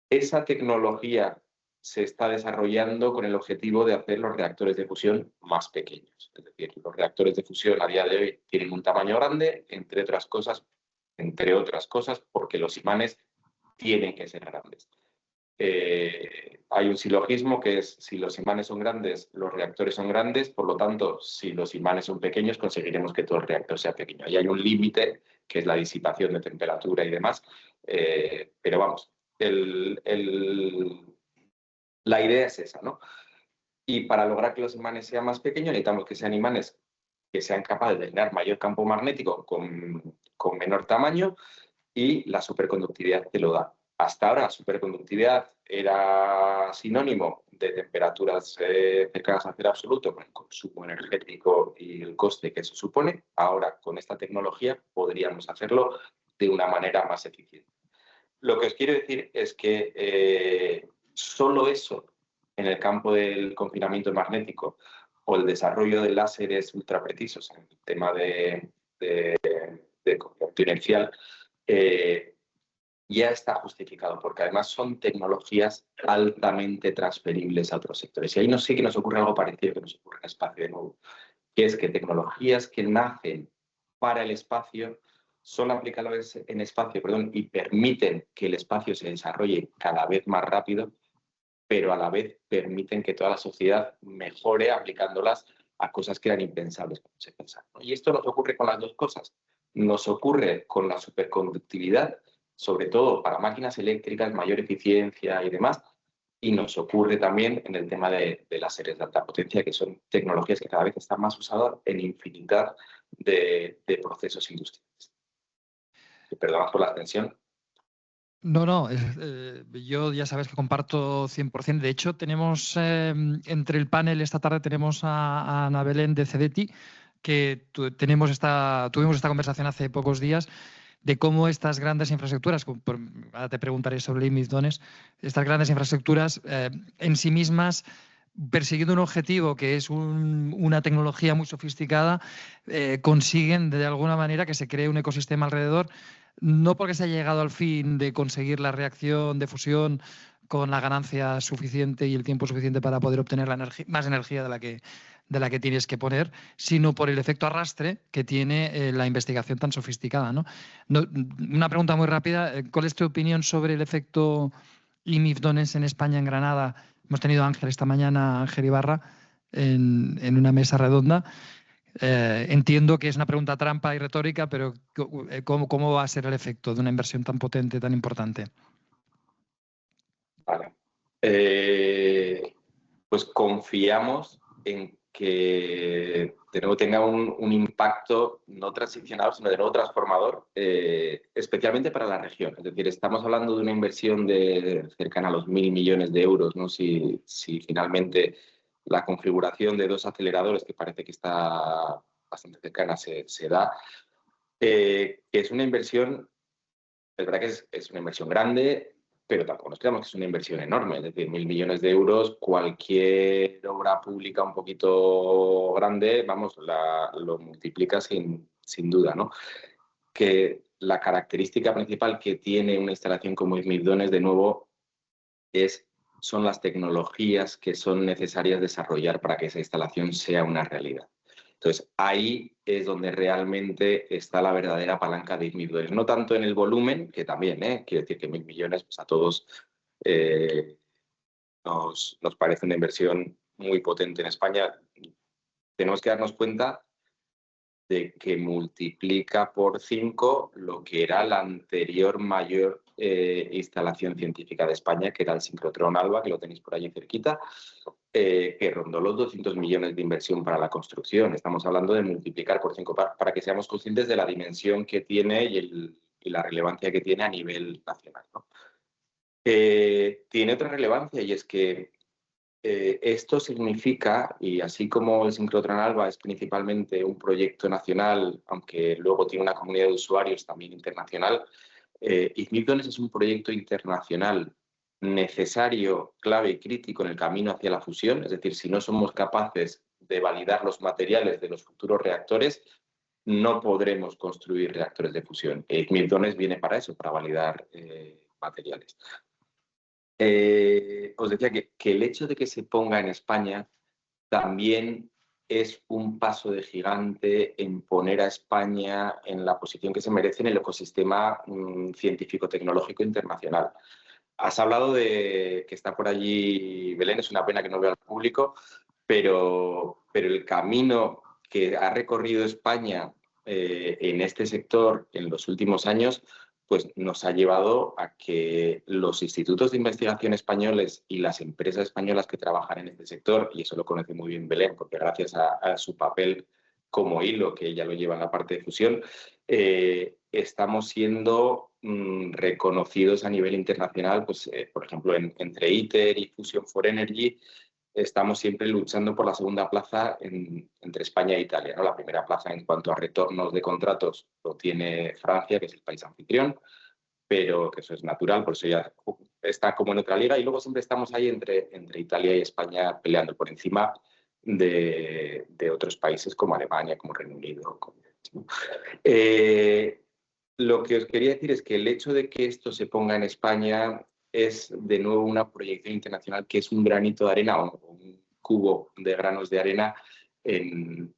Esa tecnología se está desarrollando con el objetivo de hacer los reactores de fusión más pequeños. Es decir, los reactores de fusión a día de hoy tienen un tamaño grande, entre otras cosas, porque los imanes tienen que ser grandes. Hay un silogismo que es: si los imanes son grandes, los reactores son grandes, por lo tanto, si los imanes son pequeños, conseguiremos que todo el reactor sea pequeño. Ahí hay un límite, que es la disipación de temperatura y demás, pero vamos, la idea es esa, ¿no? Y para lograr que los imanes sean más pequeños, necesitamos que sean imanes que sean capaces de generar mayor campo magnético con menor tamaño, y la superconductividad te lo da. Hasta ahora la superconductividad era sinónimo de temperaturas cercanas al cero absoluto, con el consumo energético y el coste que eso supone. Ahora, con esta tecnología, podríamos hacerlo de una manera más eficiente. Lo que os quiero decir es que solo eso, en el campo del confinamiento magnético o el desarrollo de láseres ultraprecisos en el tema de conflicto inercial, ya está justificado, porque además son tecnologías altamente transferibles a otros sectores. Y ahí no sé que nos ocurre algo parecido que nos ocurre en espacio de nuevo, que es que tecnologías que nacen para el espacio son aplicables en espacio, y permiten que el espacio se desarrolle cada vez más rápido, pero a la vez permiten que toda la sociedad mejore aplicándolas a cosas que eran impensables como se pensaba, ¿no? Y esto nos ocurre con las dos cosas. Nos ocurre con la superconductividad, sobre todo para máquinas eléctricas, mayor eficiencia y demás, y nos ocurre también en el tema de láseres de alta potencia, que son tecnologías que cada vez están más usadas en infinidad de procesos industriales. Perdón por la extensión. No, yo ya sabes que comparto 100%. De hecho, tenemos entre el panel esta tarde tenemos a Ana Belén de Cedeti, que tuvimos esta conversación hace pocos días de cómo estas grandes infraestructuras, ahora te preguntaré sobre limitones, estas grandes infraestructuras en sí mismas, persiguiendo un objetivo que es una tecnología muy sofisticada, consiguen de alguna manera que se cree un ecosistema alrededor, no porque se haya llegado al fin de conseguir la reacción de fusión con la ganancia suficiente y el tiempo suficiente para poder obtener más energía de la que tienes que poner, sino por el efecto arrastre que tiene la investigación tan sofisticada, ¿no? Una pregunta muy rápida: ¿cuál es tu opinión sobre el efecto IMIF-Donens en España, en Granada? Hemos tenido a Ángel esta mañana, Ángel Ibarra, en una mesa redonda. Entiendo que es una pregunta trampa y retórica, pero ¿cómo va a ser el efecto de una inversión tan potente, tan importante? Vale. Pues confiamos en que de nuevo tenga un impacto no transicional, sino de nuevo transformador, especialmente para la región. Es decir, estamos hablando de una inversión de cercana a los 1.000 millones de euros, ¿no? Si finalmente la configuración de dos aceleradores, que parece que está bastante cercana, se da, que es una inversión, es verdad que es una inversión grande, pero tampoco nos creamos que es una inversión enorme. Es decir, 1.000 millones de euros, cualquier obra pública un poquito grande, vamos, lo multiplica sin duda, ¿no? Que la característica principal que tiene una instalación como IMIF-Donens, de nuevo, son las tecnologías que son necesarias desarrollar para que esa instalación sea una realidad. Entonces, ahí es donde realmente está la verdadera palanca de IMIF-Donens. No tanto en el volumen, que también, quiero decir que 1.000 millones pues a todos nos parece una inversión muy potente en España. Tenemos que darnos cuenta de que multiplica por 5 lo que era la anterior mayor instalación científica de España, que era el sincrotrón ALBA, que lo tenéis por allí cerquita, que rondó los 200 millones de inversión para la construcción. Estamos hablando de multiplicar por 5 para que seamos conscientes de la dimensión que tiene y la relevancia que tiene a nivel nacional, ¿no? Tiene otra relevancia, y es que esto significa, y así como el sincrotrón ALBA es principalmente un proyecto nacional, aunque luego tiene una comunidad de usuarios también internacional, Ignidones es un proyecto internacional necesario, clave y crítico en el camino hacia la fusión. Es decir, si no somos capaces de validar los materiales de los futuros reactores, no podremos construir reactores de fusión. Ignidones viene para eso, para validar materiales. Os decía que el hecho de que se ponga en España también es un paso de gigante en poner a España en la posición que se merece en el ecosistema científico-tecnológico internacional. Has hablado de que está por allí Belén, es una pena que no vea al público, pero el camino que ha recorrido España en este sector en los últimos años, pues nos ha llevado a que los institutos de investigación españoles y las empresas españolas que trabajan en este sector, y eso lo conoce muy bien Belén, porque gracias a su papel como hilo, que ella lo lleva en la parte de fusión, estamos siendo reconocidos a nivel internacional, pues, por ejemplo, entre ITER y Fusion for Energy, estamos siempre luchando por la segunda plaza entre España e Italia, ¿no? La primera plaza en cuanto a retornos de contratos lo tiene Francia, que es el país anfitrión, pero que eso es natural, por eso ya está como en otra liga. Y luego siempre estamos ahí entre Italia y España peleando por encima de otros países como Alemania, como Reino Unido. Lo que os quería decir es que el hecho de que esto se ponga en España es de nuevo una proyección internacional que es un granito de arena o un cubo de granos de arena en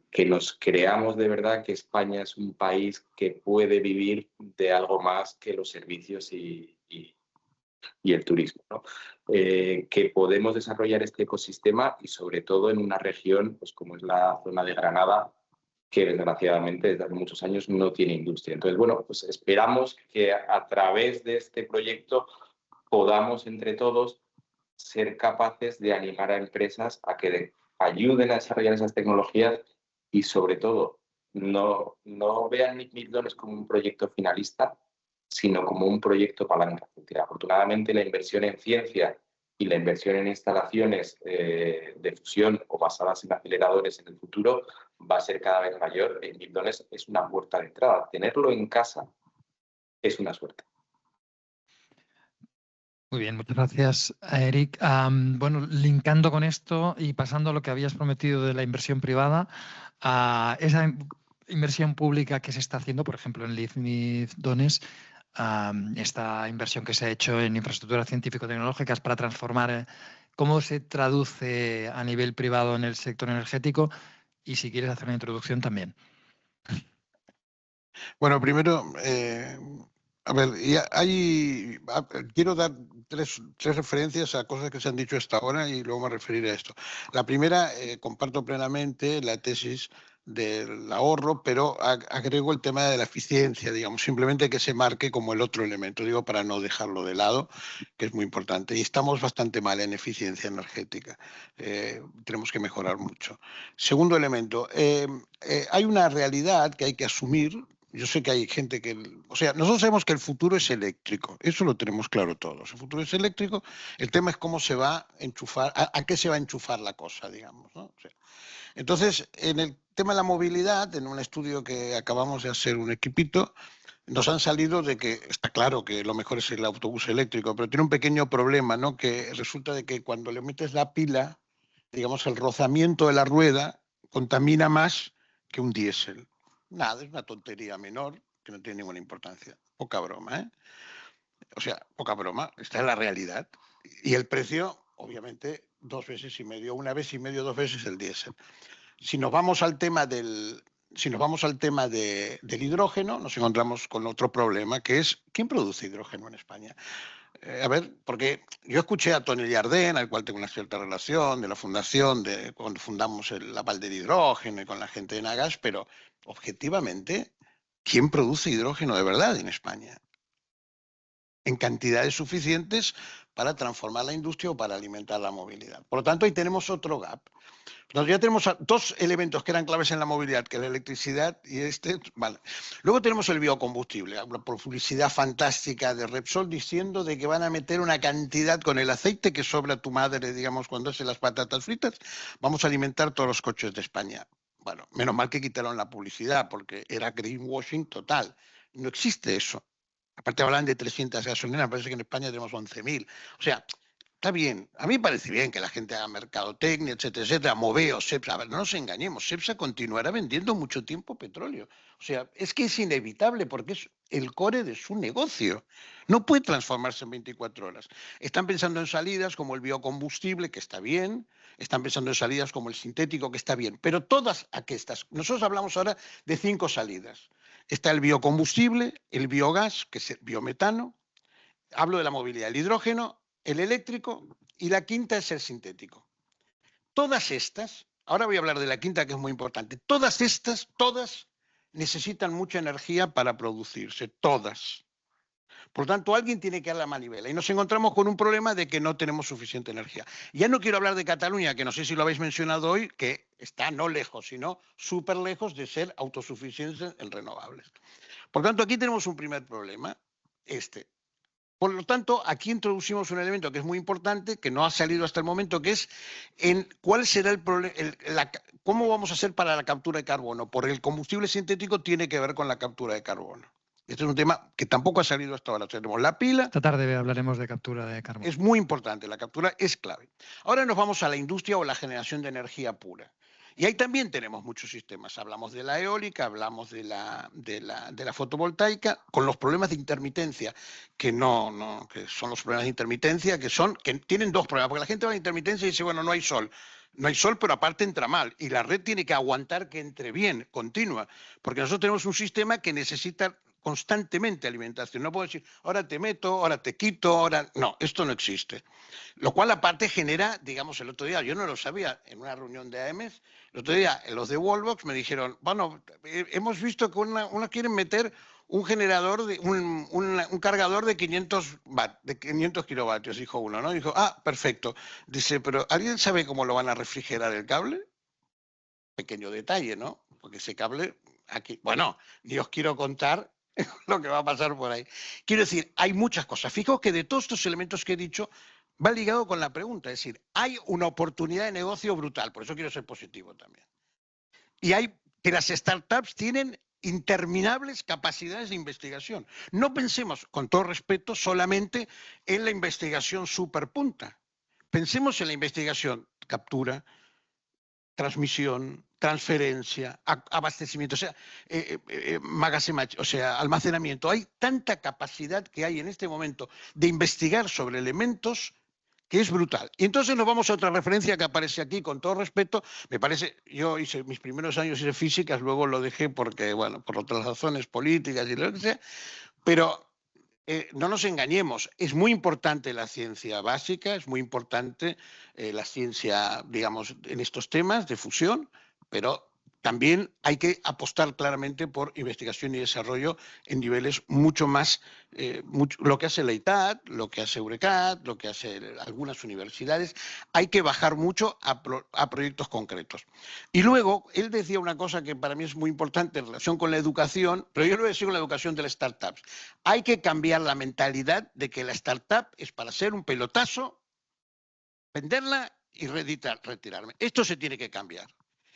que nos creamos de verdad que España es un país que puede vivir de algo más que los servicios y el turismo, ¿no? Que podemos desarrollar este ecosistema y sobre todo en una región pues como es la zona de Granada, que desgraciadamente desde hace muchos años no tiene industria. Entonces, bueno, pues esperamos que a través de este proyecto podamos entre todos ser capaces de animar a empresas a que ayuden a desarrollar esas tecnologías y sobre todo no vean Ignidones como un proyecto finalista, sino como un proyecto palanca. Afortunadamente la inversión en ciencia y la inversión en instalaciones de fusión o basadas en aceleradores en el futuro va a ser cada vez mayor. Ignidones es una puerta de entrada. Tenerlo en casa es una suerte. Muy bien, muchas gracias, Eric. Bueno, linkando con esto y pasando a lo que habías prometido de la inversión privada, esa inversión pública que se está haciendo, por ejemplo, en Ignidones, esta inversión que se ha hecho en infraestructuras científico-tecnológicas para transformar, ¿cómo se traduce a nivel privado en el sector energético? Y si quieres hacer una introducción también. Bueno, primero, a ver, quiero dar tres referencias a cosas que se han dicho hasta ahora y luego me referiré a esto. La primera, comparto plenamente la tesis del ahorro, pero agrego el tema de la eficiencia, digamos, simplemente que se marque como el otro elemento, digo, para no dejarlo de lado, que es muy importante. Y estamos bastante mal en eficiencia energética. Tenemos que mejorar mucho. Segundo elemento, hay una realidad que hay que asumir. Yo sé que hay gente que... O sea, nosotros sabemos que el futuro es eléctrico, eso lo tenemos claro todos. El futuro es eléctrico, el tema es cómo se va a enchufar, a qué se va a enchufar la cosa, digamos, ¿no? O sea, entonces, en el tema de la movilidad, en un estudio que acabamos de hacer un equipito, nos han salido de que está claro que lo mejor es el autobús eléctrico, pero tiene un pequeño problema, ¿no? Que resulta de que cuando le metes la pila, digamos, el rozamiento de la rueda contamina más que un diésel. Nada, es una tontería menor que no tiene ninguna importancia. Poca broma, ¿eh? O sea, poca broma, esta es la realidad. Y el precio, obviamente, 2,5 veces, 1,5 veces, 2 veces el diésel. Si nos vamos al tema del hidrógeno, nos encontramos con otro problema, que es ¿quién produce hidrógeno en España? A ver, porque yo escuché a Tony Jardén, al cual tengo una cierta relación, de la fundación, de cuando fundamos la Val del Hidrógeno y con la gente de Nagas, pero objetivamente, ¿quién produce hidrógeno de verdad en España? en cantidades suficientes para transformar la industria o para alimentar la movilidad. Por lo tanto, ahí tenemos otro gap. Entonces ya tenemos dos elementos que eran claves en la movilidad, que es la electricidad y vale. Luego tenemos el biocombustible, una publicidad fantástica de Repsol diciendo de que van a meter una cantidad con el aceite que sobra tu madre, digamos, cuando hace las patatas fritas, vamos a alimentar todos los coches de España. Bueno, menos mal que quitaron la publicidad porque era greenwashing total. No existe eso. Aparte hablan de 300 gasolineras, parece que en España tenemos 11.000. O sea, está bien, a mí me parece bien que la gente haga mercadotecnia, etcétera, etcétera, Moveo, Cepsa, a ver, no nos engañemos, Cepsa continuará vendiendo mucho tiempo petróleo. O sea, es que es inevitable porque es el core de su negocio. No puede transformarse en 24 horas. Están pensando en salidas como el biocombustible, que está bien, están pensando en salidas como el sintético, que está bien, pero todas aquestas, nosotros hablamos ahora de 5 salidas. Está el biocombustible, el biogás, que es el biometano, hablo de la movilidad, el hidrógeno, el eléctrico y la quinta es el sintético. Todas estas, ahora voy a hablar de la quinta que es muy importante, todas necesitan mucha energía para producirse, todas. Por lo tanto, alguien tiene que dar la manivela y nos encontramos con un problema de que no tenemos suficiente energía. Ya no quiero hablar de Cataluña, que no sé si lo habéis mencionado hoy, que está no lejos, sino súper lejos de ser autosuficientes en renovables. Por lo tanto, aquí tenemos un primer problema, Por lo tanto, aquí introducimos un elemento que es muy importante, que no ha salido hasta el momento, que es en cuál será el problema, cómo vamos a hacer para la captura de carbono. Porque el combustible sintético tiene que ver con la captura de carbono. Este es un tema que tampoco ha salido hasta ahora. Tenemos la pila. Esta tarde hablaremos de captura de carbono. Es muy importante, la captura es clave. Ahora nos vamos a la industria o la generación de energía pura. Y ahí también tenemos muchos sistemas. Hablamos de la eólica, hablamos de la fotovoltaica, con los problemas de intermitencia, que son los problemas de intermitencia, que tienen dos problemas, porque la gente va a la intermitencia y dice, bueno, no hay sol. No hay sol, pero aparte entra mal. Y la red tiene que aguantar que entre bien, continua. Porque nosotros tenemos un sistema que necesita constantemente alimentación. No puedo decir, ahora te meto, ahora te quito, ahora... No, esto no existe. Lo cual aparte genera, digamos, el otro día, yo no lo sabía, en una reunión de AEMES, el otro día los de Wallbox me dijeron, bueno, hemos visto que uno quieren meter un generador, un cargador de 500 kilovatios, dijo uno, ¿no? Dijo, perfecto. Dice, pero ¿alguien sabe cómo lo van a refrigerar el cable? Pequeño detalle, ¿no? Porque ese cable, aquí, bueno, ni os quiero contar lo que va a pasar por ahí. Quiero decir, hay muchas cosas. Fijaos que de todos estos elementos que he dicho, va ligado con la pregunta. Es decir, hay una oportunidad de negocio brutal. Por eso quiero ser positivo también. Y hay que las startups tienen interminables capacidades de investigación. No pensemos, con todo respeto, solamente en la investigación superpunta. Pensemos en la investigación captura, transmisión, transferencia, abastecimiento, almacenamiento. Hay tanta capacidad que hay en este momento de investigar sobre elementos que es brutal. Y entonces nos vamos a otra referencia que aparece aquí, con todo respeto, me parece, yo hice mis primeros años hice físicas, luego lo dejé porque, bueno, por otras razones políticas y lo que sea, pero no nos engañemos, es muy importante la ciencia básica, es muy importante la ciencia, digamos, en estos temas de fusión, pero también hay que apostar claramente por investigación y desarrollo en niveles mucho más, lo que hace la ITAD, lo que hace Eurecat, lo que hace algunas universidades, hay que bajar mucho a proyectos concretos. Y luego, él decía una cosa que para mí es muy importante en relación con la educación, pero yo lo voy a decir con la educación de las startups. Hay que cambiar la mentalidad de que la startup es para hacer un pelotazo, venderla y retirarme. Esto se tiene que cambiar.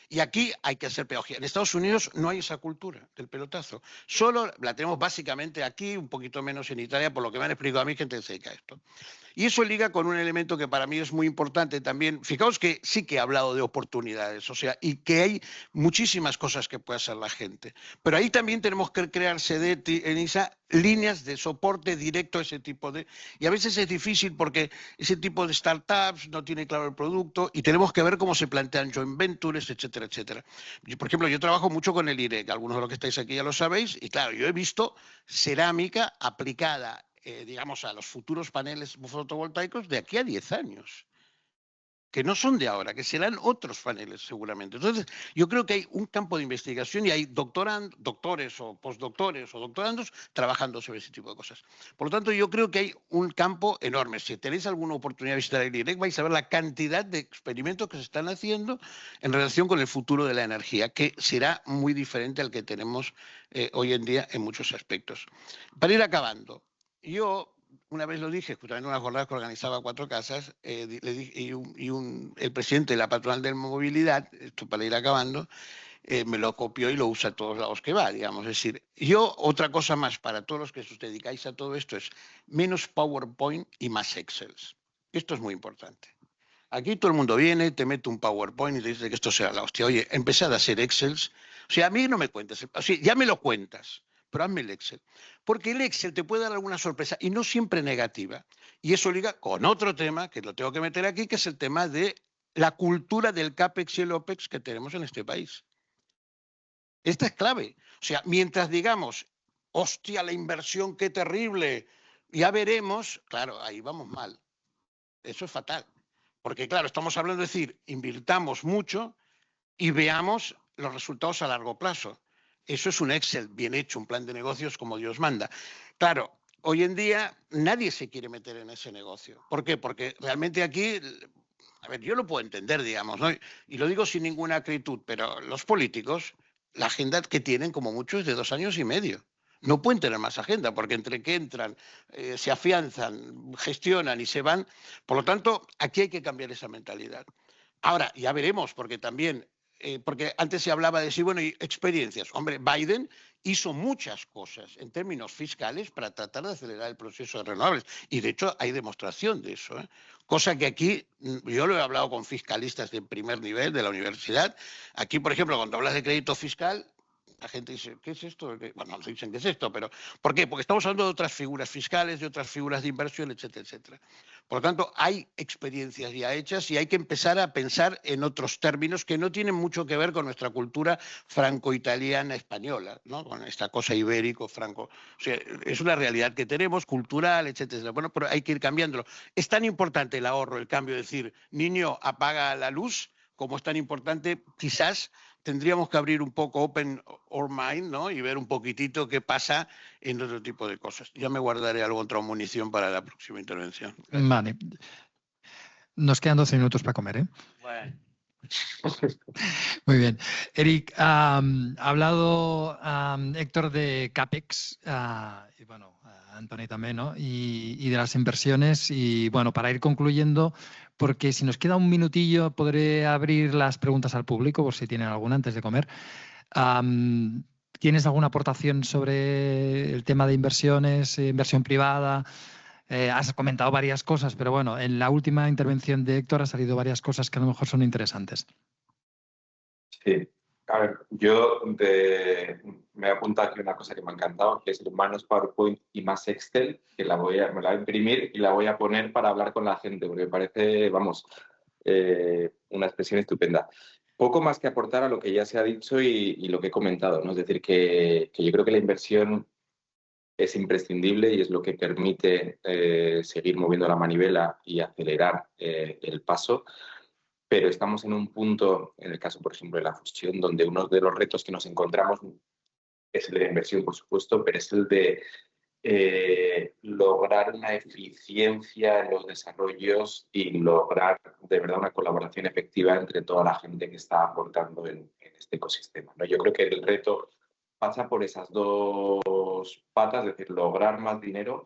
Y aquí hay que hacer pedagogía. En Estados Unidos no hay esa cultura del pelotazo. Solo la tenemos básicamente aquí, un poquito menos en Italia, por lo que me han explicado a mí gente que se dedica a esto. Y eso liga con un elemento que para mí es muy importante también. Fijaos que sí que he hablado de oportunidades, o sea, y que hay muchísimas cosas que puede hacer la gente. Pero ahí también tenemos que crear, ENISA, líneas de soporte directo a ese tipo de... Y a veces es difícil porque ese tipo de startups no tiene claro el producto y tenemos que ver cómo se plantean joint ventures, etcétera, etcétera. Por ejemplo, yo trabajo mucho con el IREC, algunos de los que estáis aquí ya lo sabéis, y claro, yo he visto cerámica aplicada digamos, a los futuros paneles fotovoltaicos de aquí a 10 años. que no son de ahora, que serán otros paneles seguramente. Entonces, yo creo que hay un campo de investigación y hay doctores o postdoctores o doctorandos trabajando sobre ese tipo de cosas. Por lo tanto, yo creo que hay un campo enorme. Si tenéis alguna oportunidad de visitar el IREC, vais a ver la cantidad de experimentos que se están haciendo en relación con el futuro de la energía, que será muy diferente al que tenemos hoy en día en muchos aspectos. Para ir acabando, yo una vez lo dije, justamente en una jornada que organizaba Cuatro Casas, le dije, el presidente de la patronal de movilidad, esto para ir acabando, me lo copió y lo usa a todos lados que va, digamos. Es decir, yo, otra cosa más para todos los que os dedicáis a todo esto es menos PowerPoint y más Excel. Esto es muy importante. Aquí todo el mundo viene, te mete un PowerPoint y te dice que esto sea la hostia. Oye, empezad a hacer Excel. O sea, a mí no me cuentes. O sea, ya me lo cuentas, pero hazme el Excel. Porque el Excel te puede dar alguna sorpresa y no siempre negativa. Y eso liga con otro tema, que lo tengo que meter aquí, que es el tema de la cultura del CAPEX y el OPEX que tenemos en este país. Esta es clave. O sea, mientras digamos, hostia, la inversión, qué terrible, ya veremos, claro, ahí vamos mal. Eso es fatal. Porque, claro, estamos hablando de decir, invirtamos mucho y veamos los resultados a largo plazo. Eso es un Excel bien hecho, un plan de negocios como Dios manda. Claro, hoy en día nadie se quiere meter en ese negocio. ¿Por qué? Porque realmente aquí, a ver, yo lo puedo entender, digamos, ¿no? Y lo digo sin ninguna acritud, pero los políticos, la agenda que tienen como mucho es de 2 años y medio. No pueden tener más agenda, porque entre que entran, se afianzan, gestionan y se van. Por lo tanto, aquí hay que cambiar esa mentalidad. Ahora, ya veremos, porque también, porque antes se hablaba de sí, bueno, y experiencias. Hombre, Biden hizo muchas cosas en términos fiscales para tratar de acelerar el proceso de renovables. Y de hecho hay demostración de eso, ¿eh? Cosa que aquí, yo lo he hablado con fiscalistas de primer nivel de la universidad. Aquí, por ejemplo, cuando hablas de crédito fiscal, la gente dice, ¿qué es esto? Bueno, no dicen qué es esto, pero ¿por qué? Porque estamos hablando de otras figuras fiscales, de otras figuras de inversión, etcétera, etcétera. Por lo tanto, hay experiencias ya hechas y hay que empezar a pensar en otros términos que no tienen mucho que ver con nuestra cultura franco-italiana española, ¿no? Con esta cosa ibérico-franco. O sea, es una realidad que tenemos, cultural, etcétera. Bueno, pero hay que ir cambiándolo. Es tan importante el ahorro, el cambio, decir, niño, apaga la luz, como es tan importante, quizás tendríamos que abrir un poco open our mind, ¿no? Y ver un poquitito qué pasa en otro tipo de cosas. Ya me guardaré algo otra munición para la próxima intervención. Gracias. Vale. Nos quedan 12 minutos para comer, ¿eh? Bueno. Muy bien. Eric, ha hablado Héctor de CAPEX, y bueno, Antoni también, ¿no? Y de las inversiones. Y bueno, para ir concluyendo, porque si nos queda un minutillo, podré abrir las preguntas al público, por si tienen alguna antes de comer. ¿Tienes alguna aportación sobre el tema de inversiones, inversión privada? Has comentado varias cosas, pero bueno, en la última intervención de Héctor ha salido varias cosas que a lo mejor son interesantes. Sí. A ver, me he apuntado aquí una cosa que me ha encantado, que es el menos PowerPoint y más Excel, que me la voy a imprimir y la voy a poner para hablar con la gente, porque me parece, vamos, una expresión estupenda. Poco más que aportar a lo que ya se ha dicho y lo que he comentado, ¿no? Es decir, que yo creo que la inversión es imprescindible y es lo que permite seguir moviendo la manivela y acelerar el paso. Pero estamos en un punto, en el caso, por ejemplo, de la fusión, donde uno de los retos que nos encontramos es el de la inversión, por supuesto, pero es el de lograr una eficiencia en los desarrollos y lograr de verdad una colaboración efectiva entre toda la gente que está aportando en este ecosistema, ¿no? Yo creo que el reto pasa por esas dos patas, es decir, lograr más dinero,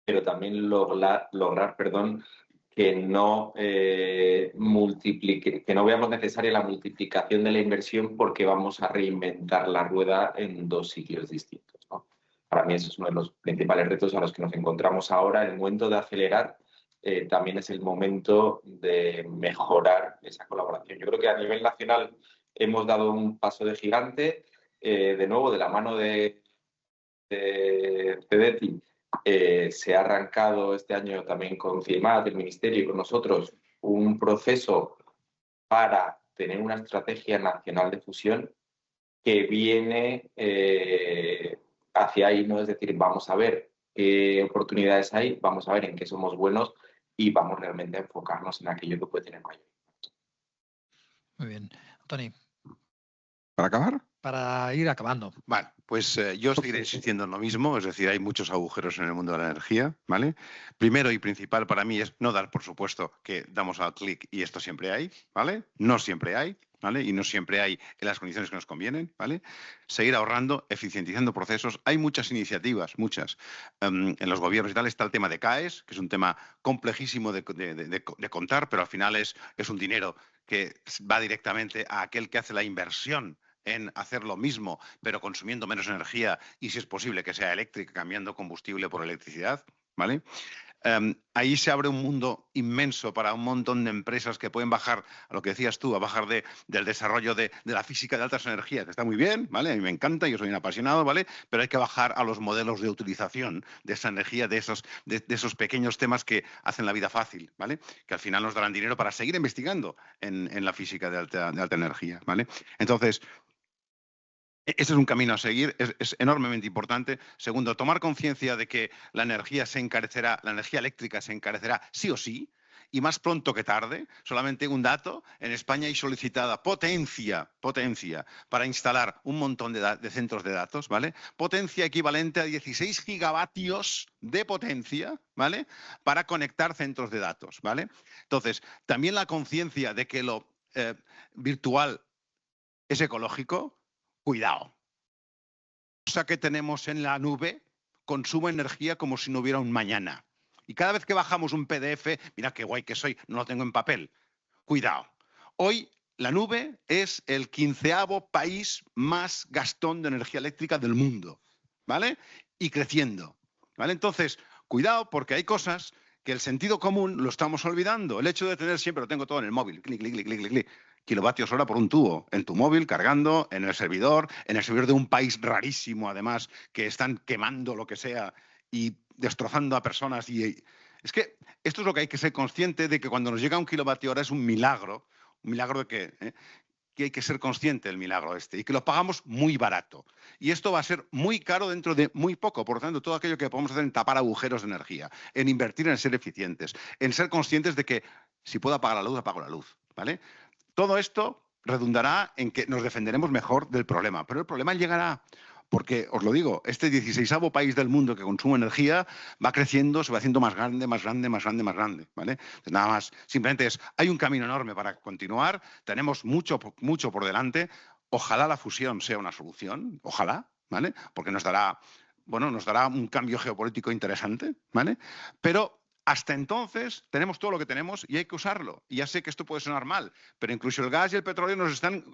pero también lograr que no que no veamos necesaria la multiplicación de la inversión porque vamos a reinventar la rueda en dos sitios distintos, ¿no? Para mí ese es uno de los principales retos a los que nos encontramos ahora. El momento de acelerar también es el momento de mejorar esa colaboración. Yo creo que a nivel nacional hemos dado un paso de gigante, de nuevo, de la mano de CEDETI. Se ha arrancado este año también con CIEMAT, el Ministerio y con nosotros un proceso para tener una estrategia nacional de fusión que viene hacia ahí, ¿no? Es decir, vamos a ver qué oportunidades hay, vamos a ver en qué somos buenos y vamos realmente a enfocarnos en aquello que puede tener mayor impacto. Muy bien. Tony. ¿Para acabar? Para ir acabando. Vale, pues yo seguiré insistiendo en lo mismo, es decir, hay muchos agujeros en el mundo de la energía, ¿vale? Primero y principal para mí es no dar por supuesto que damos al clic y esto siempre hay, ¿vale? No siempre hay, ¿vale? Y no siempre hay en las condiciones que nos convienen, ¿vale? Seguir ahorrando, eficientizando procesos. Hay muchas iniciativas, muchas. En los gobiernos y tal está el tema de CAES, que es un tema complejísimo de contar, pero al final es un dinero que va directamente a aquel que hace la inversión en hacer lo mismo, pero consumiendo menos energía y, si es posible, que sea eléctrica, cambiando combustible por electricidad, ¿vale? Ahí se abre un mundo inmenso para un montón de empresas que pueden bajar, a lo que decías tú, a bajar del desarrollo de la física de altas energías, que está muy bien, ¿vale? A mí me encanta, yo soy un apasionado, ¿vale? Pero hay que bajar a los modelos de utilización de esa energía, de esos pequeños temas que hacen la vida fácil, ¿vale? Que al final nos darán dinero para seguir investigando en la física de alta energía, ¿vale? Entonces, este es un camino a seguir, es enormemente importante. Segundo, tomar conciencia de que la energía se encarecerá, la energía eléctrica se encarecerá sí o sí, y más pronto que tarde. Solamente un dato, en España hay solicitada potencia para instalar un montón de centros de datos, ¿vale? Potencia equivalente a 16 gigavatios de potencia, ¿vale? Para conectar centros de datos, ¿vale? Entonces, también la conciencia de que lo virtual es ecológico. Cuidado. La cosa que tenemos en la nube consume energía como si no hubiera un mañana. Y cada vez que bajamos un PDF, mira qué guay que soy, no lo tengo en papel. Cuidado. Hoy la nube es el 15º país más gastón de energía eléctrica del mundo, ¿vale? Y creciendo, ¿vale? Entonces, cuidado, porque hay cosas que el sentido común lo estamos olvidando. El hecho de tener siempre, lo tengo todo en el móvil, clic, clic, clic, clic, clic, clic, kilovatios hora por un tubo, en tu móvil, cargando, en el servidor de un país rarísimo, además, que están quemando lo que sea y destrozando a personas. Y es que esto es lo que hay que ser consciente de, que cuando nos llega un kilovatio hora es un milagro de que hay que ser consciente del milagro y que lo pagamos muy barato. Y esto va a ser muy caro dentro de muy poco. Por lo tanto, todo aquello que podemos hacer en tapar agujeros de energía, en invertir en ser eficientes, en ser conscientes de que si puedo apagar la luz, apago la luz, ¿vale? Todo esto redundará en que nos defenderemos mejor del problema, pero el problema llegará. Porque, os lo digo, este 16º país del mundo que consume energía va creciendo, se va haciendo más grande, más grande, más grande, más grande, ¿vale? Entonces, nada más, simplemente hay un camino enorme para continuar, tenemos mucho por delante. Ojalá la fusión sea una solución, ojalá, ¿vale? Porque nos dará un cambio geopolítico interesante, ¿vale? Pero hasta entonces tenemos todo lo que tenemos y hay que usarlo. Y ya sé que esto puede sonar mal, pero incluso el gas y el petróleo nos están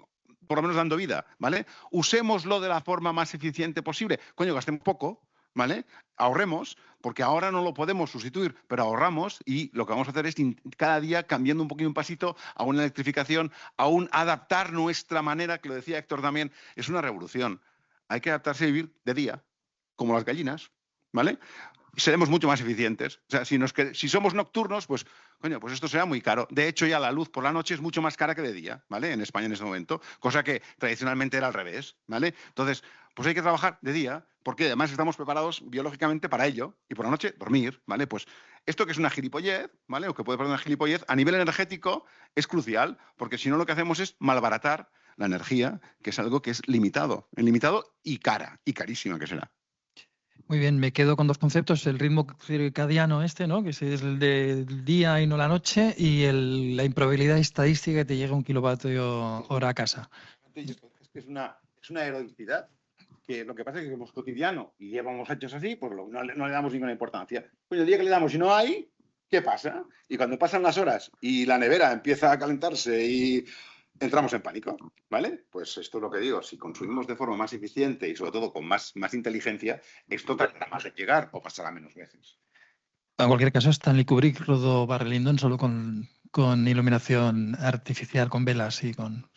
por lo menos dando vida, ¿vale? Usémoslo de la forma más eficiente posible. Coño, gastemos poco, ¿vale? Ahorremos, porque ahora no lo podemos sustituir, pero ahorramos y lo que vamos a hacer es cada día cambiando un poquito, un pasito a una electrificación, a un adaptar nuestra manera, que lo decía Héctor también, es una revolución. Hay que adaptarse a vivir de día, como las gallinas, ¿vale? Seremos mucho más eficientes. O sea, si somos nocturnos, pues, coño, pues esto será muy caro. De hecho, ya la luz por la noche es mucho más cara que de día, ¿vale? En España en este momento, cosa que tradicionalmente era al revés, ¿vale? Entonces, pues hay que trabajar de día, porque además estamos preparados biológicamente para ello, y por la noche dormir, ¿vale? Pues esto que es una gilipollez, ¿vale? O que puede parecer una gilipollez, a nivel energético es crucial, porque si no lo que hacemos es malbaratar la energía, que es algo que es limitado y carísima que será. Muy bien, me quedo con dos conceptos, el ritmo circadiano ¿no? Que es el del día y no la noche, y la improbabilidad estadística que te llega 1 kilovatio hora a casa. Es que es una heroicidad que lo que pasa es que somos cotidiano y llevamos hechos así, pues no le damos ninguna importancia. Pues el día que le damos y no hay, ¿qué pasa? Y cuando pasan las horas y la nevera empieza a calentarse y entramos en pánico, ¿vale? Pues esto es lo que digo, si consumimos de forma más eficiente y sobre todo con más inteligencia, esto tardará más en llegar o pasará menos veces. En cualquier caso, Stanley Kubrick rodó Barry Lyndon solo con iluminación artificial, con velas y con...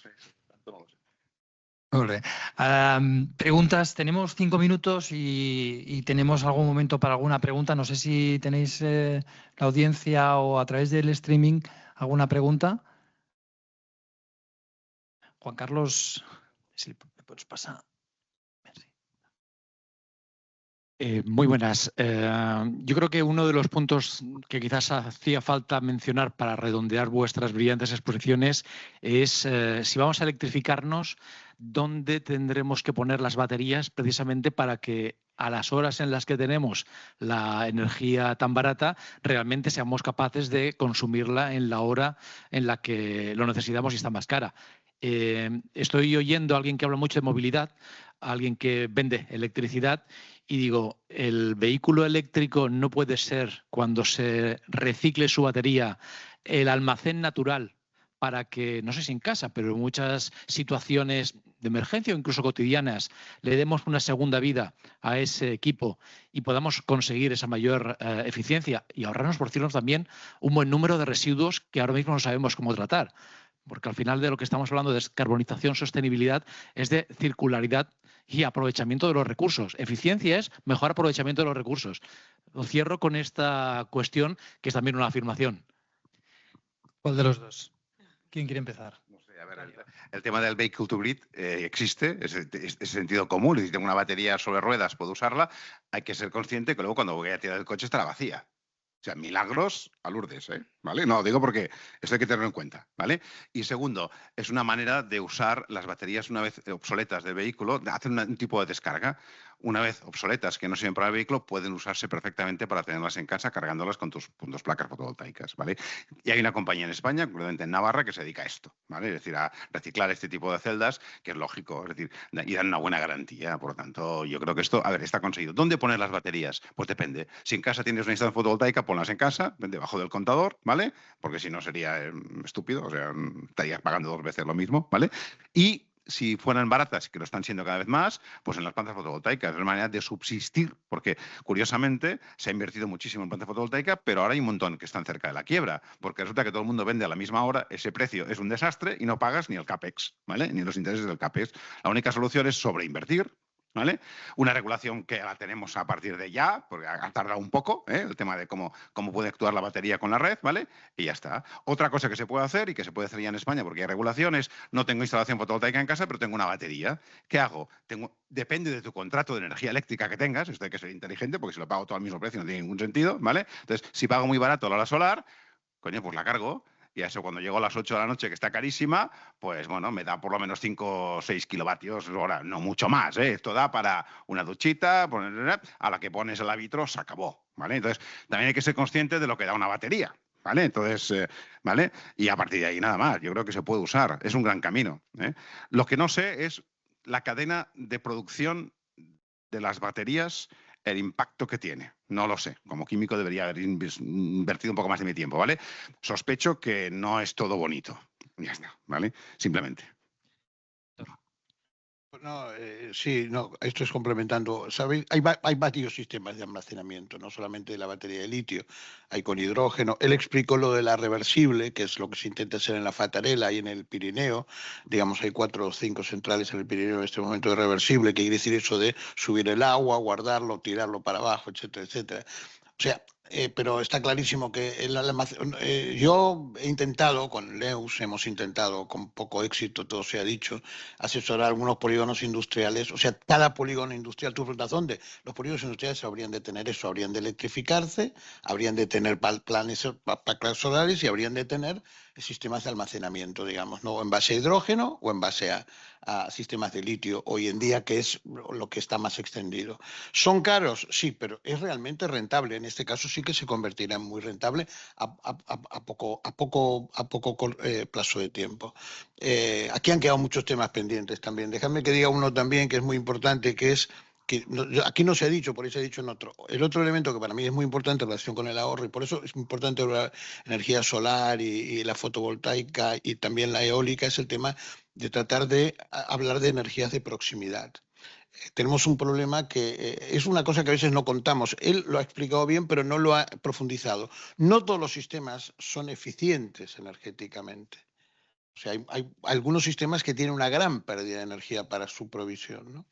Preguntas, tenemos 5 minutos y tenemos algún momento para alguna pregunta. No sé si tenéis la audiencia o a través del streaming alguna pregunta. Juan Carlos, si me puedes pasar. Muy buenas. Yo creo que uno de los puntos que quizás hacía falta mencionar para redondear vuestras brillantes exposiciones es si vamos a electrificarnos, ¿dónde tendremos que poner las baterías precisamente para que a las horas en las que tenemos la energía tan barata realmente seamos capaces de consumirla en la hora en la que lo necesitamos y está más cara? Estoy oyendo a alguien que habla mucho de movilidad, a alguien que vende electricidad, y digo, el vehículo eléctrico no puede ser, cuando se recicle su batería, el almacén natural para que, no sé si en casa, pero en muchas situaciones de emergencia o incluso cotidianas, le demos una segunda vida a ese equipo y podamos conseguir esa mayor eficiencia y ahorrarnos, por decirlo también, un buen número de residuos que ahora mismo no sabemos cómo tratar. Porque al final de lo que estamos hablando de descarbonización, sostenibilidad, es de circularidad y aprovechamiento de los recursos. Eficiencia es mejor aprovechamiento de los recursos. Lo cierro con esta cuestión, que es también una afirmación. ¿Cuál de los dos? ¿Quién quiere empezar? No sé, a ver, el tema del vehicle to grid existe, es sentido común. Si tengo una batería sobre ruedas, puedo usarla. Hay que ser consciente que luego cuando voy a tirar el coche estará vacía. O sea, milagros a Lourdes, ¿vale? No, digo porque esto hay que tenerlo en cuenta, ¿vale? Y segundo, es una manera de usar las baterías una vez obsoletas del vehículo, de hacer un tipo de descarga. Una vez obsoletas, que no sirven para el vehículo, pueden usarse perfectamente para tenerlas en casa cargándolas con tus placas fotovoltaicas, ¿vale? Y hay una compañía en España, concretamente en Navarra, que se dedica a esto, ¿vale? Es decir, a reciclar este tipo de celdas, que es lógico, es decir, y dan una buena garantía. Por lo tanto, yo creo que esto, a ver, está conseguido. ¿Dónde poner las baterías? Pues depende. Si en casa tienes una instalación fotovoltaica, ponlas en casa, debajo del contador, ¿vale? Porque si no sería estúpido, o sea, estarías pagando 2 veces lo mismo, ¿vale? Y si fueran baratas, que lo están siendo cada vez más, pues en las plantas fotovoltaicas. Es una manera de subsistir, porque curiosamente se ha invertido muchísimo en plantas fotovoltaicas, pero ahora hay un montón que están cerca de la quiebra, porque resulta que todo el mundo vende a la misma hora, ese precio es un desastre y no pagas ni el CAPEX, ¿vale? Ni los intereses del CAPEX. La única solución es sobreinvertir, ¿vale? Una regulación que la tenemos a partir de ya, porque ha tardado un poco, el tema de cómo puede actuar la batería con la red, ¿vale? Y ya está. Otra cosa que se puede hacer y que se puede hacer ya en España, porque hay regulaciones, no tengo instalación fotovoltaica en casa, pero tengo una batería. ¿Qué hago? Depende de tu contrato de energía eléctrica que tengas, esto hay que ser inteligente, porque si lo pago todo al mismo precio no tiene ningún sentido, ¿vale? Entonces, si pago muy barato la hora solar, coño, pues la cargo. Y eso cuando llego a las 8 de la noche, que está carísima, pues bueno, me da por lo menos 5 o 6 kilovatios hora, no mucho más, ¿eh? Esto da para una duchita, a la que pones el árbitro, se acabó, ¿vale? Entonces, también hay que ser consciente de lo que da una batería, ¿vale? Entonces, ¿vale? Y a partir de ahí nada más, yo creo que se puede usar, es un gran camino, ¿eh? Lo que no sé es la cadena de producción de las baterías, el impacto que tiene. No lo sé. Como químico debería haber invertido un poco más de mi tiempo, ¿vale? Sospecho que no es todo bonito. Ya está, ¿vale? Simplemente. No, sí, no, esto es complementando. ¿Sabéis? Hay varios sistemas de almacenamiento, no solamente la batería de litio, hay con hidrógeno. Él explicó lo de la reversible, que es lo que se intenta hacer en la Fatarela y en el Pirineo. Digamos, hay 4 o 5 centrales en el Pirineo en este momento de reversible, que quiere decir eso de subir el agua, guardarlo, tirarlo para abajo, etcétera, etcétera. O sea, pero está clarísimo que yo he intentado, con Neus hemos intentado, con poco éxito, todo se ha dicho, asesorar algunos polígonos industriales. O sea, cada polígono industrial, tú preguntas dónde, los polígonos industriales habrían de tener eso, habrían de electrificarse, habrían de tener placas solares y habrían de tener sistemas de almacenamiento, digamos, ¿no? En base a hidrógeno o en base a sistemas de litio hoy en día, que es lo que está más extendido. ¿Son caros? Sí, pero es realmente rentable. En este caso sí que se convertirá en muy rentable a poco plazo de tiempo. Aquí han quedado muchos temas pendientes también. Déjame que diga uno también que es muy importante, que es que aquí no se ha dicho, por eso se ha dicho en otro. El otro elemento que para mí es muy importante en relación con el ahorro, y por eso es importante la energía solar y la fotovoltaica y también la eólica, es el tema de tratar de hablar de energías de proximidad. Tenemos un problema que es una cosa que a veces no contamos. Él lo ha explicado bien, pero no lo ha profundizado. No todos los sistemas son eficientes energéticamente. O sea, hay algunos sistemas que tienen una gran pérdida de energía para su provisión, ¿no?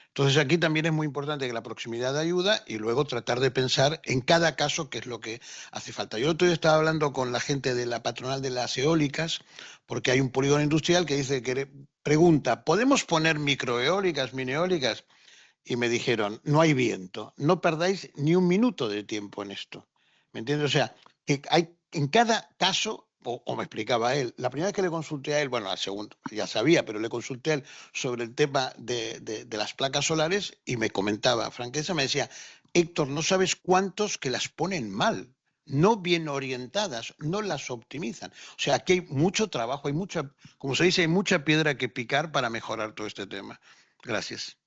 Entonces aquí también es muy importante que la proximidad ayuda y luego tratar de pensar en cada caso qué es lo que hace falta. Yo otro día estaba hablando con la gente de la patronal de las eólicas, porque hay un polígono industrial que dice que pregunta, ¿podemos poner microeólicas, mini eólicas? y me dijeron, no hay viento, no perdáis ni un minuto de tiempo en esto. ¿Me entiendes? O sea, que hay en cada caso, o me explicaba él, la primera vez que le consulté a él, bueno, la segunda ya sabía, pero le consulté a él sobre el tema de las placas solares y me comentaba, Franquesa, me decía, Héctor, no sabes cuántos que las ponen mal, no bien orientadas, no las optimizan. O sea, aquí hay mucho trabajo, hay mucha, como se dice, hay mucha piedra que picar para mejorar todo este tema. Gracias.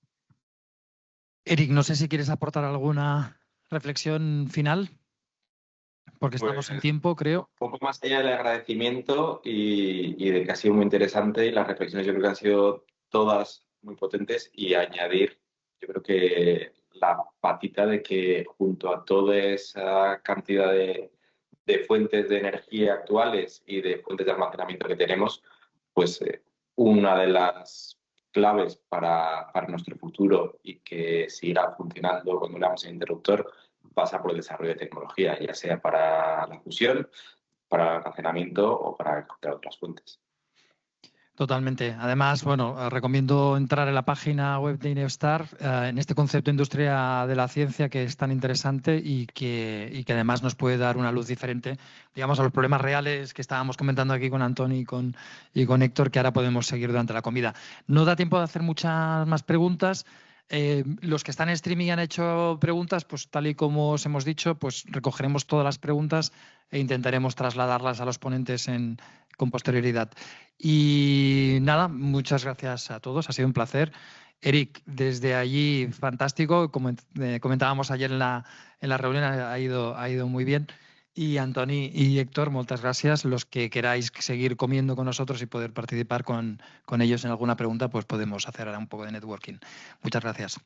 Eric, no sé si quieres aportar alguna reflexión final, porque estamos en tiempo, creo. Un poco más allá del agradecimiento y de que ha sido muy interesante, y las reflexiones yo creo que han sido todas muy potentes, y añadir, yo creo que la patita de que junto a toda esa cantidad de fuentes de energía actuales y de fuentes de almacenamiento que tenemos, pues una de las claves para nuestro futuro y que seguirá funcionando cuando le damos el interruptor pasa por el desarrollo de tecnología, ya sea para la fusión, para el almacenamiento o para encontrar otras fuentes. Totalmente. Además, bueno, recomiendo entrar en la página web de Ineostar en este concepto de industria de la ciencia que es tan interesante y que además nos puede dar una luz diferente, digamos, a los problemas reales que estábamos comentando aquí con Antoni y con Héctor, que ahora podemos seguir durante la comida. No da tiempo de hacer muchas más preguntas. Los que están en streaming han hecho preguntas, pues tal y como os hemos dicho, pues recogeremos todas las preguntas e intentaremos trasladarlas a los ponentes con posterioridad. Y nada, muchas gracias a todos, ha sido un placer. Eric, desde allí, fantástico, como comentábamos ayer en la reunión, ha ido muy bien. Y Antoni y Héctor, muchas gracias. Los que queráis seguir comiendo con nosotros y poder participar con ellos en alguna pregunta, pues podemos hacer ahora un poco de networking. Muchas gracias.